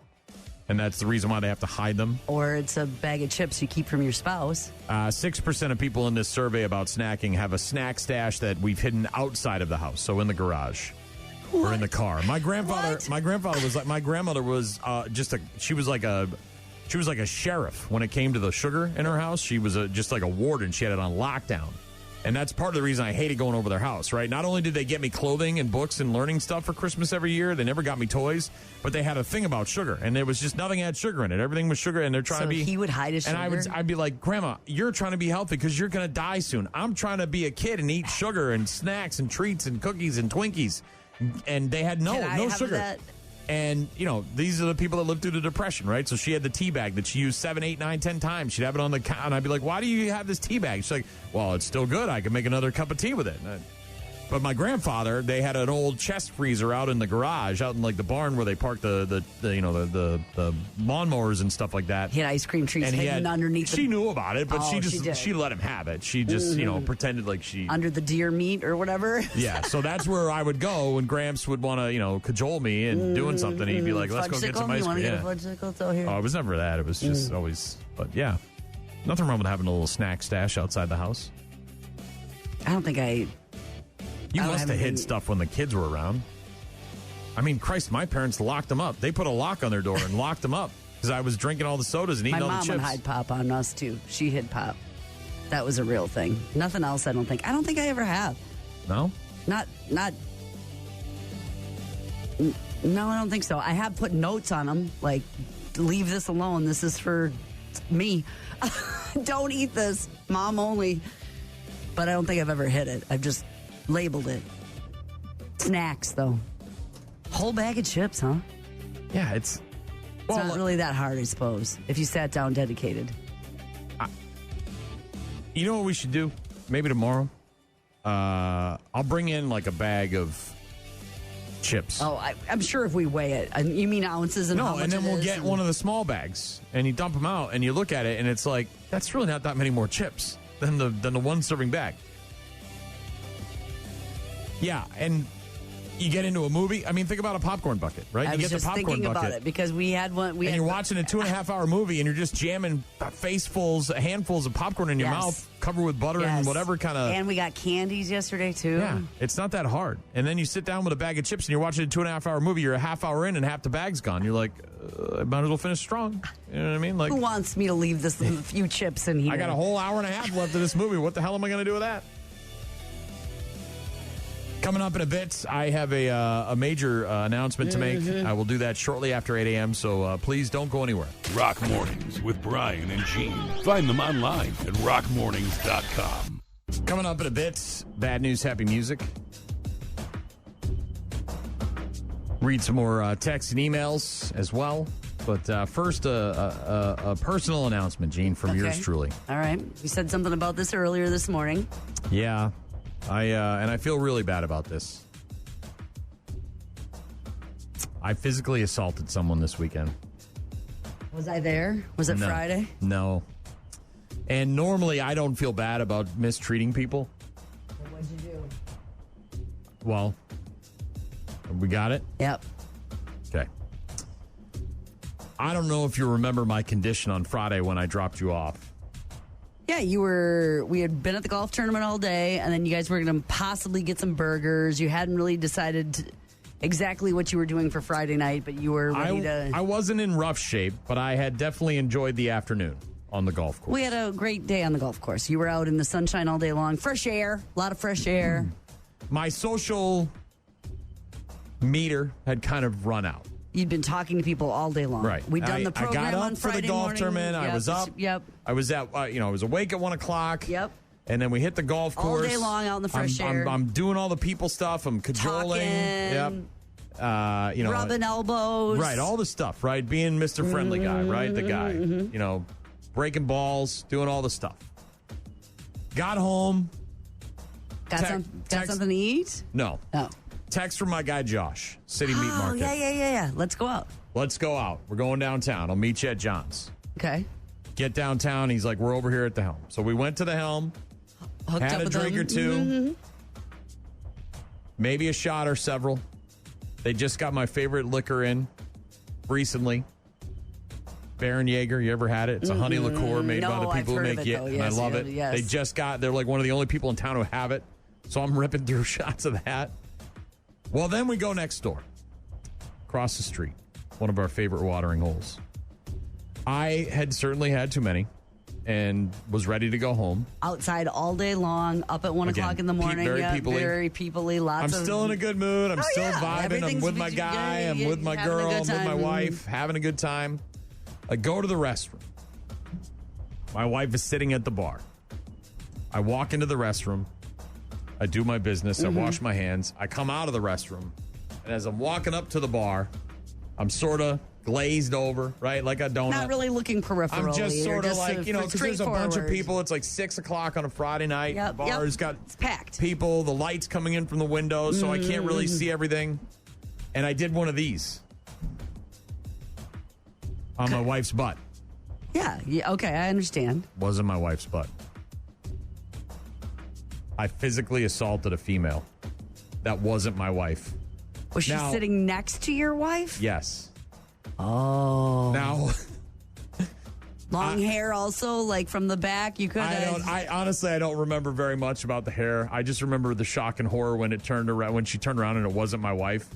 and that's the reason why they have to hide them. Or it's a bag of chips you keep from your spouse. 6% of people in this survey about snacking have a snack stash that we've hidden outside of the house, so in the garage or in the car. My grandmother was she was like a sheriff when it came to the sugar in her house. She was just like a warden. She had it on lockdown. And that's part of the reason I hated going over their house, right? Not only did they get me clothing and books and learning stuff for Christmas every year, they never got me toys, but they had a thing about sugar. And there was just nothing had sugar in it. Everything was sugar, and they're trying to be... So he would hide his sugar? And I'd be like, Grandma, you're trying to be healthy because you're going to die soon. I'm trying to be a kid and eat sugar and snacks and treats and cookies and Twinkies. And they had no sugar. That? And, these are the people that lived through the Depression, right? So she had the tea bag that she used 7, 8, 9, 10 times. She'd have it on the counter, and I'd be like, why do you have this tea bag? She's like, well, it's still good. I can make another cup of tea with it. But my grandfather, they had an old chest freezer out in the garage, out in like the barn where they park the lawnmowers and stuff like that. He had ice cream trees hidden underneath. She knew about it, but she let him have it. She just pretended like she under the deer meat or whatever. Yeah, so that's where I would go when Gramps would want to cajole me and doing something. He'd be like, "Let's go get some ice cream." Get a fudgesicle? It's out here. Oh, it was never that. It was just always. But yeah, nothing wrong with having a little snack stash outside the house. I don't think I. You must have hid stuff when the kids were around. I mean, Christ, my parents locked them up. They put a lock on their door and locked them up because I was drinking all the sodas and eating all the chips. My mom would hide pop on us, too. She hid pop. That was a real thing. Nothing else, I don't think. I don't think I ever have. No? No, I don't think so. I have put notes on them, like, leave this alone. This is for me. Don't eat this. Mom only. But I don't think I've ever hid it. I've just labeled it. Snacks, though. Whole bag of chips, huh? Yeah, it's not really that hard, I suppose, if you sat down dedicated. You know what we should do? Maybe tomorrow. I'll bring in like a bag of chips. Oh, I'm sure if we weigh it. You mean ounces and how much and then we'll get one of the small bags and you dump them out and you look at it and it's like, that's really not that many more chips than the one serving bag. Yeah, and you get into a movie. I mean, think about a popcorn bucket, right? I you was get just the popcorn thinking bucket, about it because we had one. And you're watching a 2.5-hour movie, and you're just jamming handfuls of popcorn in your mouth, covered with butter and whatever kind of. And we got candies yesterday too. Yeah, it's not that hard. And then you sit down with a bag of chips, and you're watching a 2.5-hour movie. You're a half hour in, and half the bag's gone. You're like, I might as well finish strong. You know what I mean? Like, who wants me to leave this few chips in here? I got a whole hour and a half left of this movie. What the hell am I going to do with that? Coming up in a bit, I have a major announcement to make. I will do that shortly after 8 a.m., so please don't go anywhere. Rock Mornings with Brian and Gene. Find them online at rockmornings.com. Coming up in a bit, bad news, happy music. Read some more texts and emails as well. But first, a personal announcement, Gene, from yours truly. All right. You said something about this earlier this morning. Yeah. And I feel really bad about this. I physically assaulted someone this weekend. Was I there? Was it Friday? No. And normally I don't feel bad about mistreating people. Well, what'd you do? Well, we got it? Yep. Okay. I don't know if you remember my condition on Friday when I dropped you off. Yeah, we had been at the golf tournament all day, and then you guys were going to possibly get some burgers. You hadn't really decided exactly what you were doing for Friday night, but you were ready to... I wasn't in rough shape, but I had definitely enjoyed the afternoon on the golf course. We had a great day on the golf course. You were out in the sunshine all day long. Fresh air, a lot of fresh air. My social meter had kind of run out. You'd been talking to people all day long. Right. We'd done the program I got up on Friday for the golf morning. tournament. Yep. I was up. Yep. I was at. I was awake at 1 o'clock. Yep. And then we hit the golf course all day long out in the fresh air. I'm doing all the people stuff. I'm cajoling. Talking, yep. Rubbing elbows. Right. All the stuff. Right. Being Mr. Friendly guy. Right. The guy. Breaking balls. Doing all the stuff. Got home. Got something to eat? No. Oh. Text from my guy Josh, City Meat Market. Yeah. Let's go out. let's go out. We're going downtown. I'll meet you at John's. Okay. Get downtown. He's like, we're over here at the Helm. So we went to the Helm, Hooked had up a with drink them. or two, Mhm. maybe a shot or several. They just got my favorite liquor in recently. Baron Jaeger, you ever had it? It's a honey liqueur made by the people who make it. Yes, and I love it. yes. They just they're like one of the only people in town who have it. So I'm ripping through shots of that. Well, then we go next door, across the street, one of our favorite watering holes. I had certainly had too many and was ready to go home. Outside all day long, up at 1 o'clock in the morning. Very yeah, peoply. Very peoply. I'm still in a good mood. I'm still vibing. I'm Everything's- with my guy. I'm yeah, with my having a girl. good I'm with my time. wife. Having a good time. I go to the restroom. My wife is sitting at the bar. I walk into the restroom. I do my business. I wash my hands. I come out of the restroom. And as I'm walking up to the bar, I'm sort of glazed over, right? Like a donut. Not really looking peripherally. I'm just You're sort of just like, because there's a bunch of straightforward. people. It's like 6 o'clock on a Friday night. Yep, The bar's got it's packed. people, the lights coming in from the windows, so I can't really see everything. And I did one of these on my wife's butt. Yeah, okay, I understand. Wasn't my wife's butt. I physically assaulted a female. That wasn't my wife. Was she sitting next to your wife? Yes. Oh. Now, long hair also, like from the back. You could. I honestly, I don't remember very much about the hair. I just remember the shock and horror when it turned around, when she turned around and it wasn't my wife.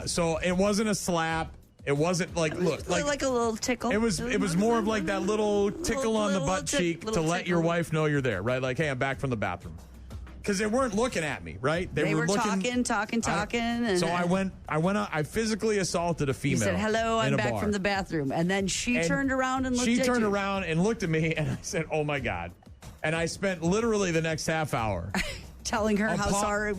So it wasn't a slap. It wasn't like, look, like a little tickle. It was more of like that little tickle on the butt cheek to let your wife know you're there, right? Like, hey, I'm back from the bathroom. Because they weren't looking at me, right? They were looking, talking. And so I physically assaulted a female. You said, hello, I'm in a back bar. from the bathroom. And then she turned around and looked at you. She turned around and looked at me, and I said, oh, my God. And I spent literally the next half hour telling her how sorry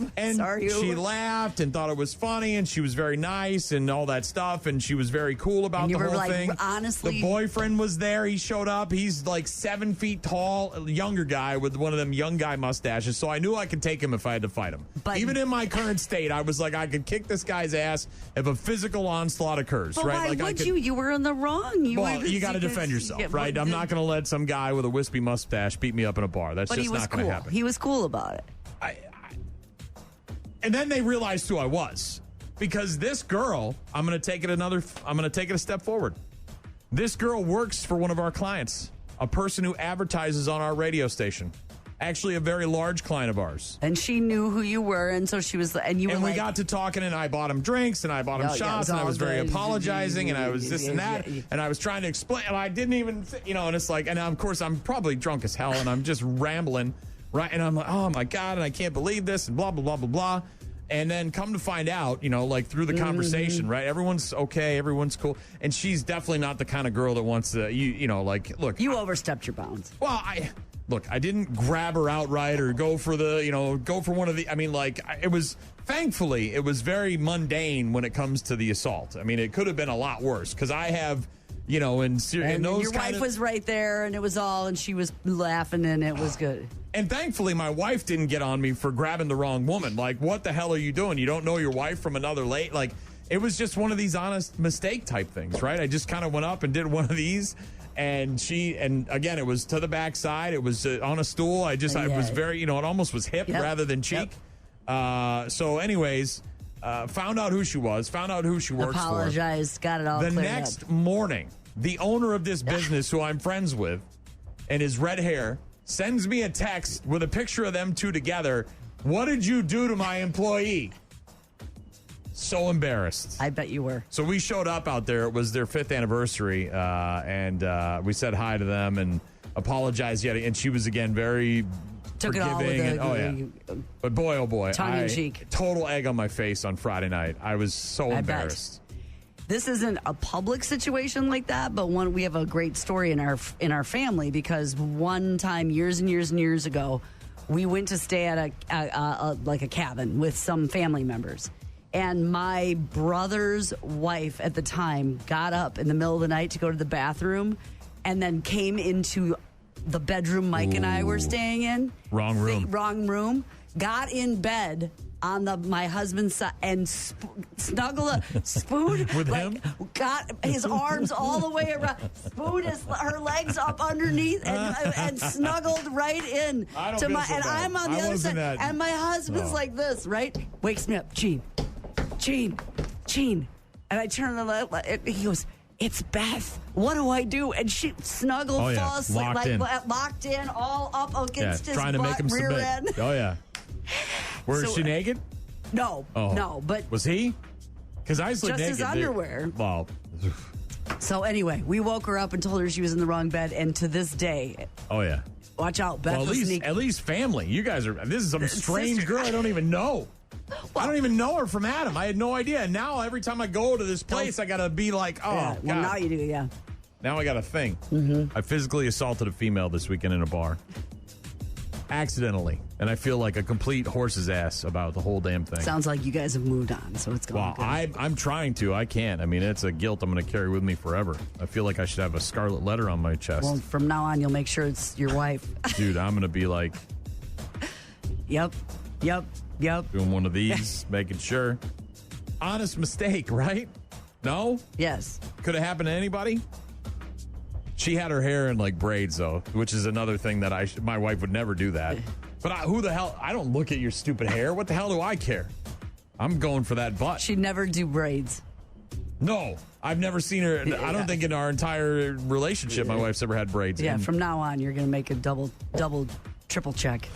you she were. laughed and thought it was funny, and she was very nice and all that stuff, and she was very cool about the whole thing. Honestly, the boyfriend was there. He showed up. He's like 7 feet tall, a younger guy with one of them young guy mustaches, so I knew I could take him if I had to fight him. But even in my current state, I was like, I could kick this guy's ass if a physical onslaught occurs, but right? Why would you? You were in the wrong. You got to defend yourself, right? I'm not going to let some guy with a wispy mustache beat me up in a bar. That's just not going to happen. He was cool about it. And then they realized who I was, because this girl, I'm going to take it a step forward. This girl works for one of our clients, a person who advertises on our radio station, actually a very large client of ours. And she knew who you were, and so she was, and we got to talking, and I bought him drinks, and I bought him shots, and I was very apologizing, and I was this and that, and I was trying to explain, and I didn't even, and it's like, and of course I'm probably drunk as hell, and I'm just rambling. Right, and I'm like, oh my God, and I can't believe this, and blah, blah, blah, blah, blah. And then come to find out, like through the conversation, right? Everyone's okay, everyone's cool. And she's definitely not the kind of girl that wants to, look. You overstepped your bounds. Well, I didn't grab her outright or go for one of the, thankfully, it was very mundane when it comes to the assault. I mean, it could have been a lot worse, because I have, and those your wife was right there, and it was all, and she was laughing, and it was good. And thankfully, my wife didn't get on me for grabbing the wrong woman. Like, what the hell are you doing? You don't know your wife from another late? Like, it was just one of these honest mistake type things, right? I just kind of went up and did one of these, and again, it was to the backside. It was on a stool. I was very, it almost was hip rather than cheek. So anyways, found out who she was, found out who she works for. Apologized, got it all cleared up. The next morning, the owner of this business, who I'm friends with, and his red hair, sends me a text with a picture of them two together. What did you do to my employee? So embarrassed. I bet you were. So we showed up out there. It was their 5th anniversary, and we said hi to them and apologized yet. And she was, again, very Took forgiving. It all with But boy, oh boy. Tongue in cheek. Total egg on my face on Friday night. I was so embarrassed. This isn't a public situation like that, but we have a great story in our family, because one time years and years and years ago, we went to stay at a cabin with some family members, and my brother's wife at the time got up in the middle of the night to go to the bathroom, and then came into the bedroom Mike and I were staying in. Wrong room. Got in bed on my husband's side and snuggle a Spoon with him. Got his arms all the way around. Spoon her legs up underneath and snuggled right in to my. And I'm on the other side, and my husband's like this, right? Wakes me up, Gene, and I turn to the. He goes, "It's Beth. What do I do?" And she snuggled, fall asleep, locked in, all up against his trying to make him rear submit. end. Oh yeah. Was she naked? No, no. But was he? Because I sleep just naked. his underwear. Well. So anyway, we woke her up and told her she was in the wrong bed, and to this day. Oh yeah. Watch out, Beth. Well, at least family. You guys are. This is some strange girl I don't even know. I don't even know her from Adam. I had no idea. And now every time I go to this place, I got to be like, oh, yeah. Well, God. now you do, yeah. Now I got to think. Mm-hmm. I physically assaulted a female this weekend in a bar. Accidentally. And I feel like a complete horse's ass about the whole damn thing. Sounds like you guys have moved on, so it's going good. I'm trying to. I can't. I mean, it's a guilt I'm going to carry with me forever. I feel like I should have a scarlet letter on my chest. Well, from now on, you'll make sure it's your wife. Dude, I'm going to be like... Yep. Doing one of these, making sure. Honest mistake, right? No? Yes. Could have happened to anybody? She had her hair in like braids, though, which is another thing that my wife would never do that. But who the hell? I don't look at your stupid hair. What the hell do I care? I'm going for that butt. She'd never do braids. No, I've never seen her. Yeah. I don't think in our entire relationship my wife's ever had braids. Yeah, from now on, you're going to make a double, triple check.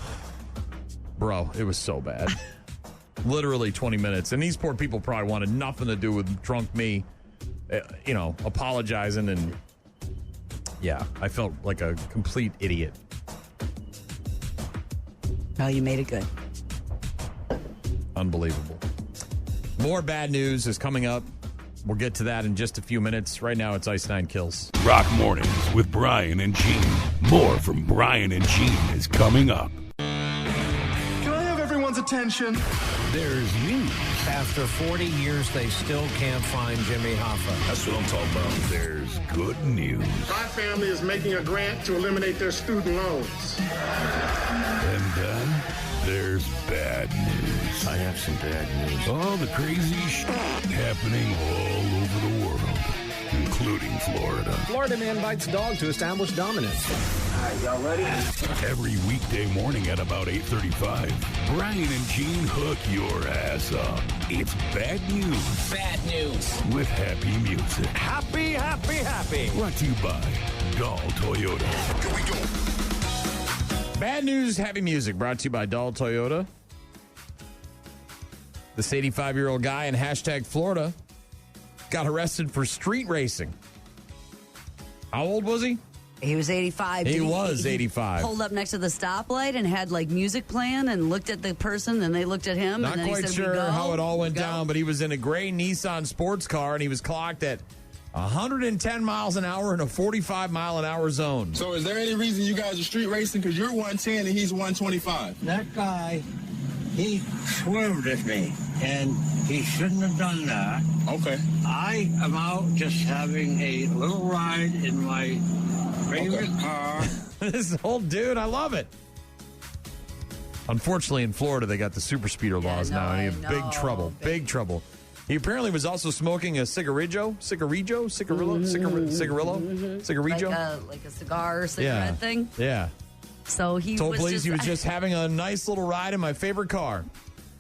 Bro, it was so bad. Literally 20 minutes. And these poor people probably wanted nothing to do with drunk me, apologizing. And yeah, I felt like a complete idiot. Well, you made it good. Unbelievable. More bad news is coming up. We'll get to that in just a few minutes. Right now, it's Ice 9 Kills. Rock Mornings with Brian and Gene. More from Brian and Gene is coming up. Attention. There's news. After 40 years, they still can't find Jimmy Hoffa. That's what I'm talking about. There's good news. My family is making a grant to eliminate their student loans. And then there's bad news. I have some bad news. All the crazy shit happening all over the world, including Florida. Florida man bites dog to establish dominance. All right, y'all ready? Every weekday morning at about 8:35, Brian and Gene hook your ass up. It's bad news. Bad news. With happy music. Happy, happy, happy. Brought to you by Dahl Toyota. Here we go. Bad news, happy music. Brought to you by Dahl Toyota. This 85-year-old guy in #Florida got arrested for street racing. How old was he? He was 85. He was 85. Pulled up next to the stoplight and had like music playing and looked at the person and they looked at him. Not and then quite he said, sure how it all went down, but he was in a gray Nissan sports car and he was clocked at 110 miles an hour in a 45-mile-an-hour zone. So is there any reason you guys are street racing? Because you're 110 and he's 125. That guy, he swerved at me, and he shouldn't have done that. Okay. I am out just having a little ride in my favorite car. This old dude, I love it. Unfortunately, in Florida, they got the super speeder laws now, and he had big trouble. He apparently was also smoking a cigarillo. Like a cigar, cigarette thing. Yeah. So he told was police just, he was just having a nice little ride in my favorite car.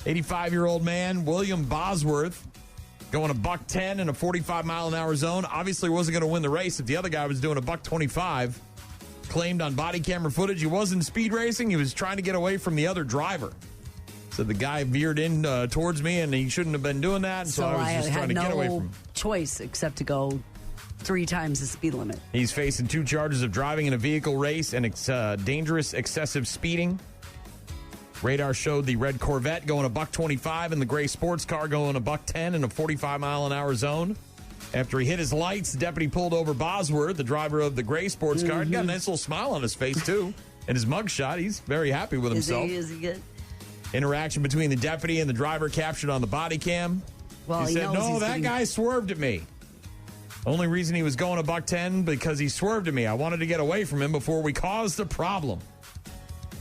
85-year-old man, William Bosworth, going $110 in a 45-mile-an-hour zone. Obviously wasn't going to win the race if the other guy was doing $125. Claimed on body camera footage he wasn't speed racing. He was trying to get away from the other driver. So the guy veered in towards me, and he shouldn't have been doing that. So I was just trying to get away from him. Choice except to go 3 times the speed limit. He's facing 2 charges of driving in a vehicle race and dangerous excessive speeding. Radar showed the red Corvette going $125 and the gray sports car going $110 in a 45-mile-an-hour zone. After he hit his lights, the deputy pulled over Bosworth, the driver of the gray sports car. He got a nice little smile on his face, too. And his mugshot, he's very happy with himself. Is he good? Interaction between the deputy and the driver captured on the body cam. Well, he said, no, that guy swerved at me. Only reason he was going $110 because he swerved at me. I wanted to get away from him before we caused a problem.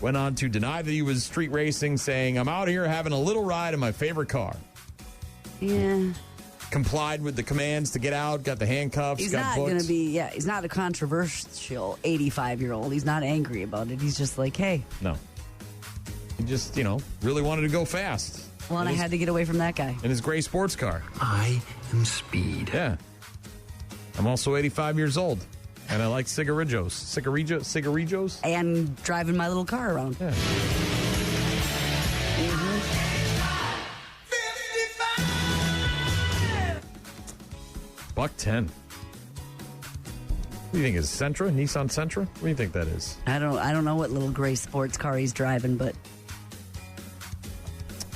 went on to deny that he was street racing, saying, "I'm out here having a little ride in my favorite car." Yeah. Complied with the commands to get out, got the handcuffs, He's got not booked. going to be, he's not a controversial 85-year-old. He's not angry about it. He's just like, hey. No. He just, really wanted to go fast. Well, and I had to get away from that guy. In his gray sports car. I am Speed. Yeah. I'm also 85 years old, and I like cigarillos. Cigarillos? And driving my little car around. Yeah. $110. What do you think is Sentra? Nissan Sentra? What do you think that is? I don't know what little gray sports car he's driving, but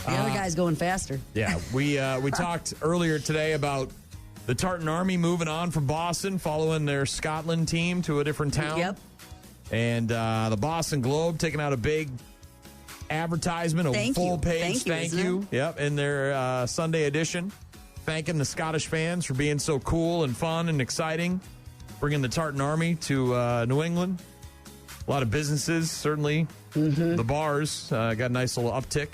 the other guy's going faster. Yeah, we talked earlier today about the Tartan Army moving on from Boston, following their Scotland team to a different town. Yep. And the Boston Globe taking out a big advertisement, a full page thank you. Yep, in their Sunday edition, thanking the Scottish fans for being so cool and fun and exciting, bringing the Tartan Army to New England. A lot of businesses, certainly. The bars got a nice little uptick.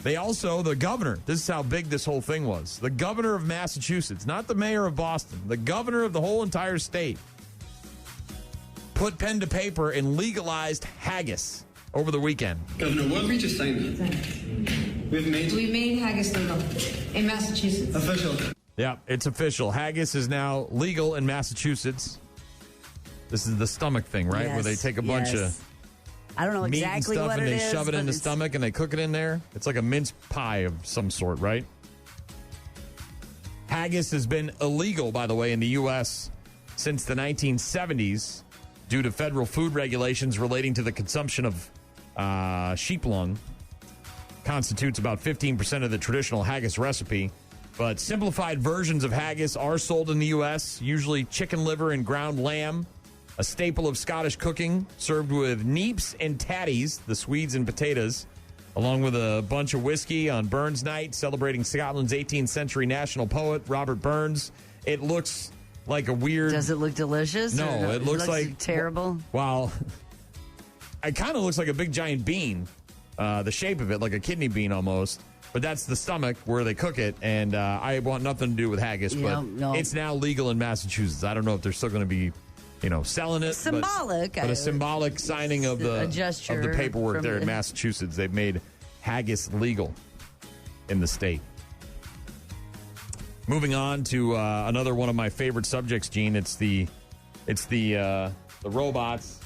They also, the governor, this is how big this whole thing was. The governor of Massachusetts, not the mayor of Boston, the governor of the whole entire state, put pen to paper and legalized haggis over the weekend. Governor, what did we just sign? We made haggis legal in Massachusetts. Official. Yeah, it's official. Haggis is now legal in Massachusetts. This is the stomach thing, right? Yes, where they take a bunch of I don't know meat exactly and stuff what and it they is, shove it in the stomach and they cook it in there. It's like a mince pie of some sort, right? Haggis has been illegal, by the way, in the U.S. since the 1970s due to federal food regulations relating to the consumption of sheep lung. Constitutes about 15% of the traditional haggis recipe. But simplified versions of haggis are sold in the U.S., usually chicken liver and ground lamb. A staple of Scottish cooking, served with neeps and tatties, the Swedes and potatoes, along with a bunch of whiskey on Burns Night, celebrating Scotland's 18th century national poet, Robert Burns. It looks like a weird... Does it look delicious? No, it looks like... terrible? Well, it kind of looks like a big giant bean. The shape of it, like a kidney bean almost. But that's the stomach where they cook it, and I want nothing to do with haggis, but it's now legal in Massachusetts. I don't know if they're still going to be... selling it. Symbolic. But a symbolic signing of the paperwork there in Massachusetts. They've made haggis legal in the state. Moving on to another one of my favorite subjects, Gene. It's the robots.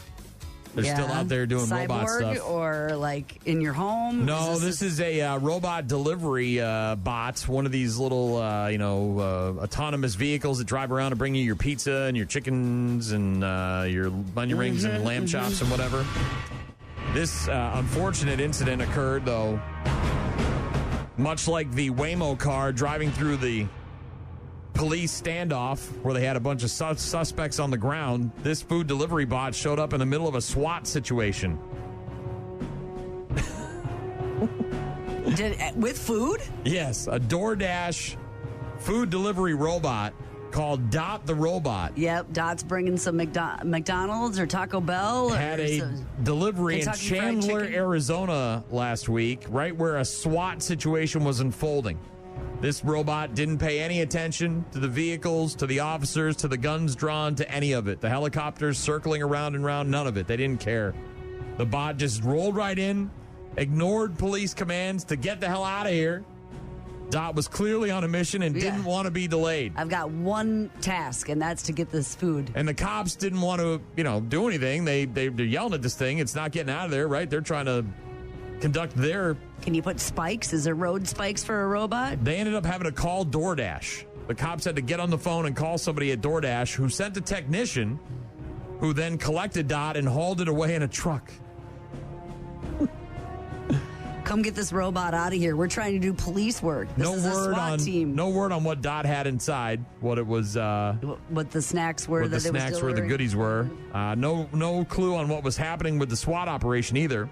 They're still out there doing robot stuff. Or like in your home? No, this is a robot delivery bot. One of these little, autonomous vehicles that drive around and bring you your pizza and your chickens and your onion rings and lamb chops and whatever. This unfortunate incident occurred, though, much like the Waymo car driving through the police standoff where they had a bunch of suspects on the ground. This food delivery bot showed up in the middle of a SWAT situation. With food? Yes, a DoorDash food delivery robot called Dot the Robot. Yep, Dot's bringing some McDonald's or Taco Bell. Had a delivery in Chandler, Arizona last week, right where a SWAT situation was unfolding. This robot didn't pay any attention to the vehicles, to the officers, to the guns drawn, to any of it. The helicopters circling around and around, none of it. They didn't care. The bot just rolled right in, ignored police commands to get the hell out of here. Dot was clearly on a mission and didn't want to be delayed. I've got one task, and that's to get this food. And the cops didn't want to, do anything. They're yelling at this thing. It's not getting out of there, right? They're trying to conduct their... Can you put spikes? Is there road spikes for a robot? They ended up having to call DoorDash. The cops had to get on the phone and call somebody at DoorDash who sent a technician who then collected Dot and hauled it away in a truck. Come get this robot out of here. We're trying to do police work. This is a SWAT team. No word on what Dot had inside, what it was... what the snacks were. What the snacks were, the goodies were. No clue on what was happening with the SWAT operation either.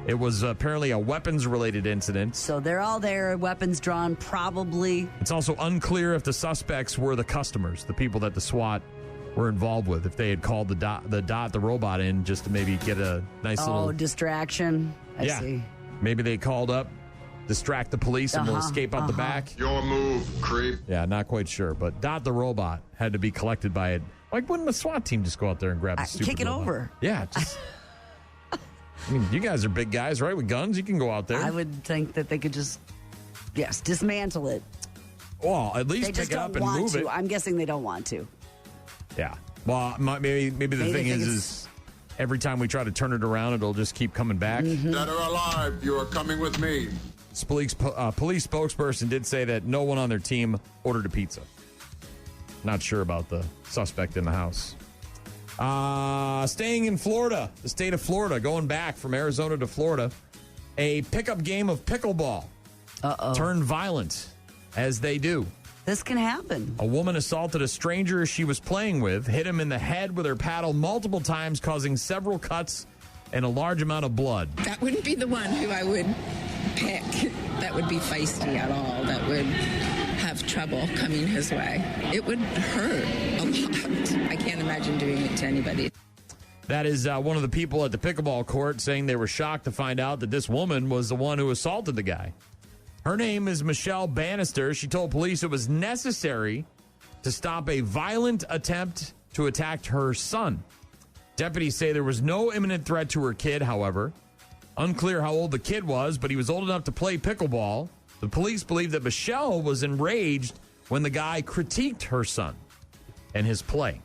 It was apparently a weapons-related incident. So they're all there, weapons drawn, probably. It's also unclear if the suspects were the customers, the people that the SWAT were involved with. If they had called the robot in just to maybe get a nice little distraction. I see. Maybe they called up, distract the police, and we'll escape out the back. Your move, creep. Yeah, not quite sure. But Dot the robot had to be collected by it. Like, wouldn't the SWAT team just go out there and grab the stupid kick it robot? over? Yeah, just. I mean, you guys are big guys, right? With guns, you can go out there. I would think that they could just, dismantle it. Well, at least pick it up and move it. I'm guessing they don't want to. Yeah. Well, maybe the thing is every time we try to turn it around, it'll just keep coming back. Dead or alive, you are coming with me. Police spokesperson did say that no one on their team ordered a pizza. Not sure about the suspect in the house. Staying in Florida, the state of Florida, going back from Arizona to Florida, a pickup game of pickleball turned violent, as they do. This can happen. A woman assaulted a stranger she was playing with, hit him in the head with her paddle multiple times, causing several cuts and a large amount of blood. That wouldn't be the one who I would pick. That would be feisty at all. That would have trouble coming his way. It would hurt a lot. I can't imagine doing it to anybody. That is one of the people at the pickleball court saying they were shocked to find out that this woman was the one who assaulted the guy. Her name is Michelle Bannister. She told police it was necessary to stop a violent attempt to attack her son. Deputies say there was no imminent threat to her kid, however. Unclear how old the kid was, but he was old enough to play pickleball. The police believe that Michelle was enraged when the guy critiqued her son and his play.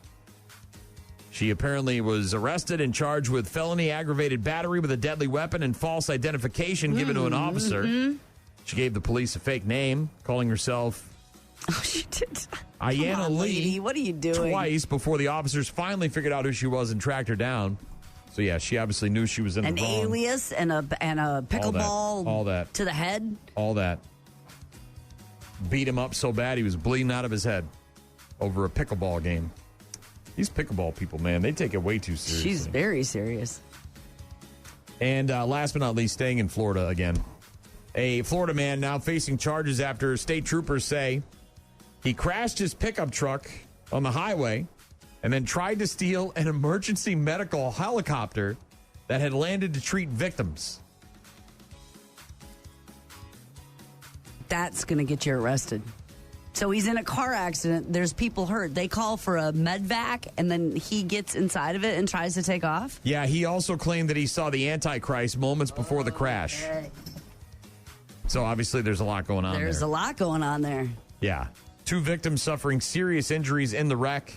She apparently was arrested and charged with felony aggravated battery with a deadly weapon and false identification given to an officer. She gave the police a fake name, calling herself she did. Ayanna Lee. Lady, what are you doing? Twice before the officers finally figured out who she was and tracked her down. So, yeah, she obviously knew she was in the wrong. An alias and a pickleball all that. To the head. All that. Beat him up so bad he was bleeding out of his head over a pickleball game. These pickleball people, man, they take it way too seriously. She's very serious. And last but not least, staying in Florida again. A Florida man now facing charges after state troopers say he crashed his pickup truck on the highway and then tried to steal an emergency medical helicopter that had landed to treat victims. That's going to get you arrested. So he's in a car accident. There's people hurt. They call for a medvac, and then he gets inside of it and tries to take off? Yeah, he also claimed that he saw the Antichrist moments before the crash. So obviously there's a lot going on there. There's a lot going on there. Yeah. 2 victims suffering serious injuries in the wreck.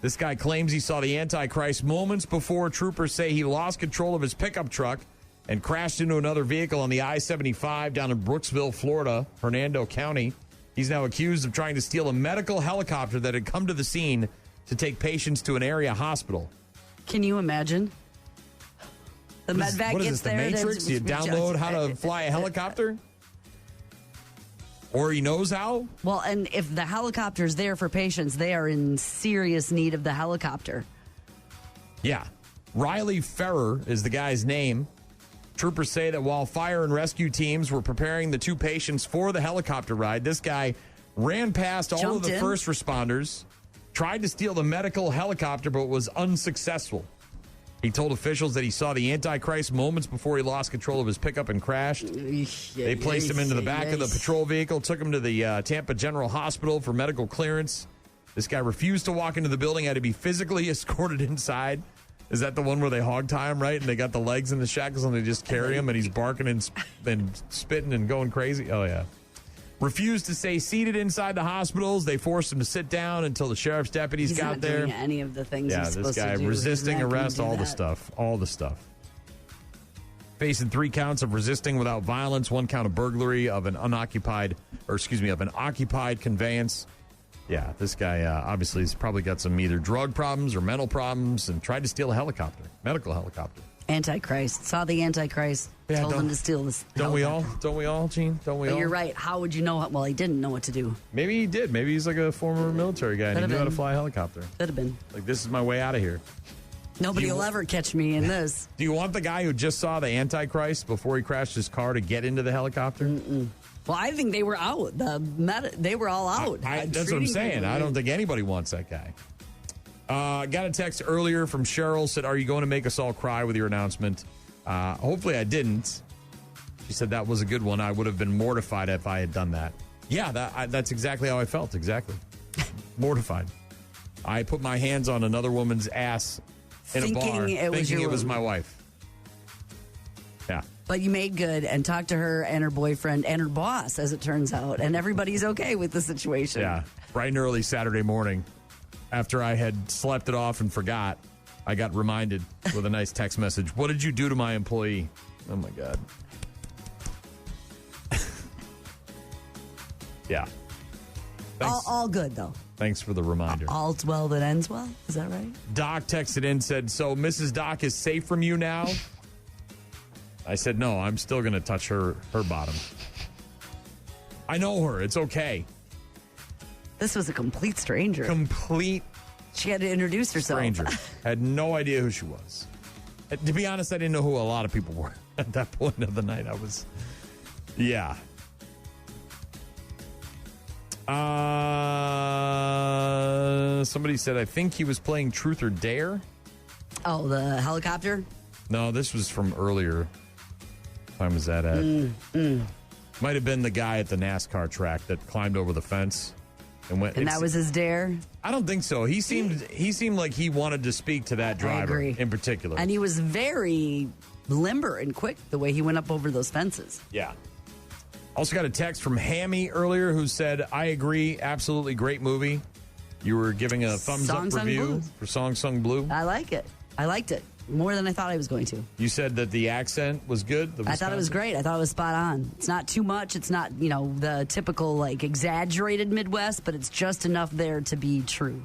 This guy claims he saw the Antichrist moments before troopers say he lost control of his pickup truck and crashed into another vehicle on the I-75 down in Brooksville, Florida, Hernando County. He's now accused of trying to steal a medical helicopter that had come to the scene to take patients to an area hospital. Can you imagine? The medvac gets there. What is this, the Matrix? Do you download how to fly a helicopter? Or he knows how? Well, and if the helicopter's there for patients, they are in serious need of the helicopter. Yeah. Riley Ferrer is the guy's name. Troopers say that while fire and rescue teams were preparing the 2 patients for the helicopter ride, this guy ran past all of the first responders, tried to steal the medical helicopter, but was unsuccessful. He told officials that he saw the Antichrist moments before he lost control of his pickup and crashed. They placed him into the back of the patrol vehicle, took him to the Tampa General Hospital for medical clearance. This guy refused to walk into the building, had to be physically escorted inside. Is that the one where they hog tie him, right? And they got the legs in the shackles and they just carry him and he's barking and spitting and going crazy? Oh, yeah. Refused to stay seated inside the hospitals. They forced him to sit down until the sheriff's deputies got there. He's not doing any of the things he's supposed to do. Yeah, this guy resisting arrest, all the stuff. Facing 3 counts of resisting without violence, 1 count of burglary of an occupied conveyance. Yeah, this guy obviously has probably got some either drug problems or mental problems and tried to steal a medical helicopter. Antichrist. Saw the Antichrist. Yeah, told him to steal this. Don't we all, Gene? Don't we all? You're right. How would you know? Well, he didn't know what to do. Maybe he did. Maybe he's like a former military guy and he knew how to fly a helicopter. Could have been. Like, this is my way out of here. Nobody will ever catch me in this. Do you want the guy who just saw the Antichrist before he crashed his car to get into the helicopter? Mm-mm. Well, I think they were out. They were all out. That's what I'm saying. I don't think anybody wants that guy. Got a text earlier from Cheryl. Said, are you going to make us all cry with your announcement? Hopefully I didn't. She said that was a good one. I would have been mortified if I had done that. Yeah, that's exactly how I felt. Exactly. Mortified. I put my hands on another woman's ass in a bar, thinking it was my wife. Yeah. But you made good and talked to her and her boyfriend and her boss, as it turns out, and everybody's okay with the situation. Yeah. Bright and early Saturday morning, after I had slept it off and forgot, I got reminded with a nice text message. What did you do to my employee? Oh, my God. Yeah. All good, though. Thanks for the reminder. All's well that ends well. Is that right? Doc texted in, said, so Mrs. Doc is safe from you now? I said, no, I'm still going to touch her bottom. I know her. It's okay. This was a complete stranger. She had to introduce herself. Stranger. Had no idea who she was. To be honest, I didn't know who a lot of people were at that point of the night. Yeah. Somebody said, I think he was playing Truth or Dare. Oh, the helicopter? No, this was from earlier. What time was that at? Might have been the guy at the NASCAR track that climbed over the fence and went. And that was his dare? I don't think so. He seemed like he wanted to speak to that driver in particular. And he was very limber and quick the way he went up over those fences. Yeah. Also got a text from Hammy earlier who said, I agree, absolutely great movie. You were giving a thumbs up review for Song Sung Blue. I like it. I liked it more than I thought I was going to. You said that the accent was good? I thought it was great. I thought it was spot on. It's not too much. It's not, the typical, exaggerated Midwest, but it's just enough there to be true.